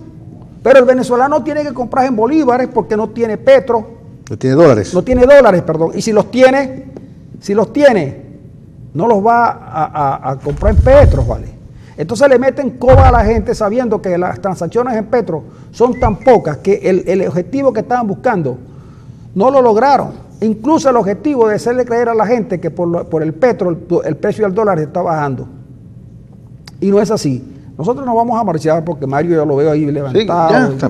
pero el venezolano tiene que comprar en bolívares porque no tiene petro. No tiene dólares. No tiene dólares, perdón. Y si los tiene, no los va a comprar en petros, ¿vale? Entonces le meten coba a la gente sabiendo que las transacciones en petro son tan pocas que el objetivo que estaban buscando no lo lograron. Incluso el objetivo de hacerle creer a la gente que por el petro el precio del dólar está bajando. Y no es así. Nosotros nos vamos a marchar porque Mario ya lo veo ahí levantado. Sí,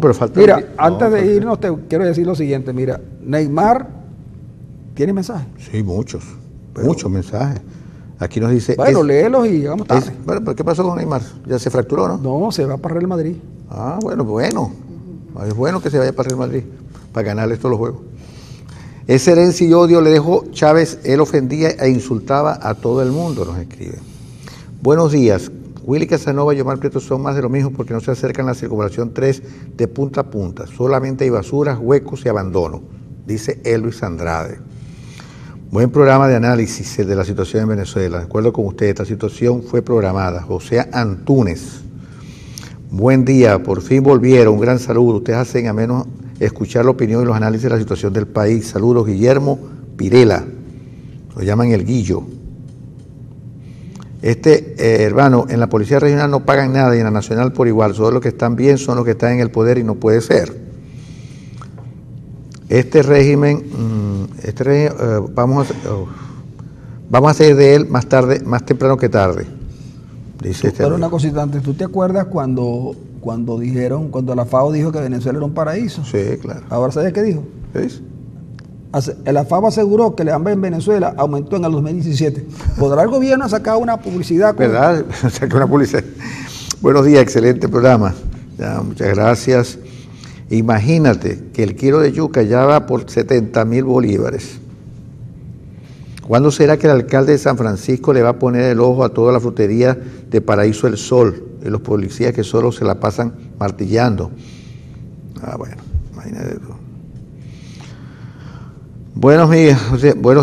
pero falta. Mira, antes de irnos te quiero decir lo siguiente. Mira, Neymar tiene mensajes. Sí, muchos mensajes. Aquí nos dice... Bueno, léelos y llegamos tarde. Bueno, pero ¿qué pasó con Neymar? ¿Ya se fracturó, no? No, se va para Real Madrid. Ah, bueno. Es bueno que se vaya para Real Madrid, para ganarle todos los juegos. Esa herencia y odio le dejó Chávez, él ofendía e insultaba a todo el mundo, nos escribe. Buenos días, Willy Casanova y Omar Prieto son más de lo mismo porque no se acercan a la circunvalación 3 de punta a punta, solamente hay basuras, huecos y abandono, dice Elvis Andrade. Buen programa de análisis de la situación en Venezuela, de acuerdo con usted, esta situación fue programada. José Antúnez, buen día, por fin volvieron, un gran saludo, ustedes hacen a menos escuchar la opinión y los análisis de la situación del país. Saludos, Guillermo Pirela, lo llaman el Guillo. Hermano, en la Policía Regional no pagan nada y en la Nacional por igual, solo los que están bien son los que están en el poder y no puede ser. Este régimen, vamos a salir de él más temprano que tarde. Dice Pero una cosita antes, ¿tú te acuerdas cuando la FAO dijo que Venezuela era un paraíso? Sí, claro. Ahora, ¿sabes qué dijo? ¿Qué dice? La FAO aseguró que el hambre en Venezuela aumentó en el 2017. ¿Podrá el gobierno sacar una publicidad? ¿Verdad? Sacar una publicidad. Buenos días, excelente programa. Ya, muchas gracias. Imagínate que el kilo de yuca ya va por 70.000 bolívares. ¿Cuándo será que el alcalde de San Francisco le va a poner el ojo a toda la frutería de Paraíso del Sol y los policías que solo se la pasan martillando? Bueno, imagínate tú. Buenos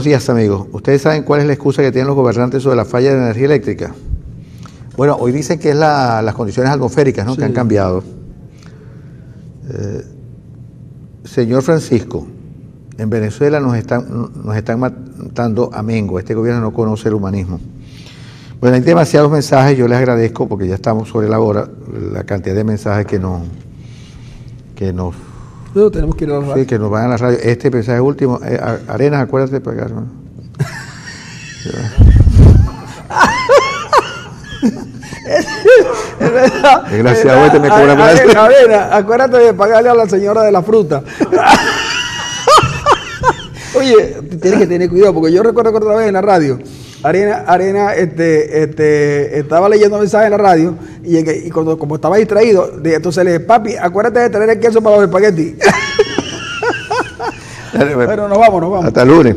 días, amigos. ¿Ustedes saben cuál es la excusa que tienen los gobernantes sobre la falla de energía eléctrica? Bueno, hoy dicen que es las condiciones atmosféricas, ¿no? Sí. Que han cambiado. Señor Francisco, en Venezuela nos están matando a mengo. Este gobierno no conoce el humanismo. Bueno, hay demasiados mensajes, yo les agradezco porque ya estamos sobre la hora, la cantidad de mensajes que nos no, tenemos que ir a la radio. Sí, que nos van a la radio. Este mensaje último, Arenas, acuérdate de pagar, ¿no? Es verdad. Desgraciado, me cobra más. Arena, acuérdate de pagarle a la señora de la fruta. Oye, tienes que tener cuidado, porque yo recuerdo que otra vez en la radio, Arena estaba leyendo mensajes en la radio y cuando, como estaba distraído, entonces le dije, papi, acuérdate de traer el queso para los espaguetis. Bueno, nos vamos. Hasta el lunes.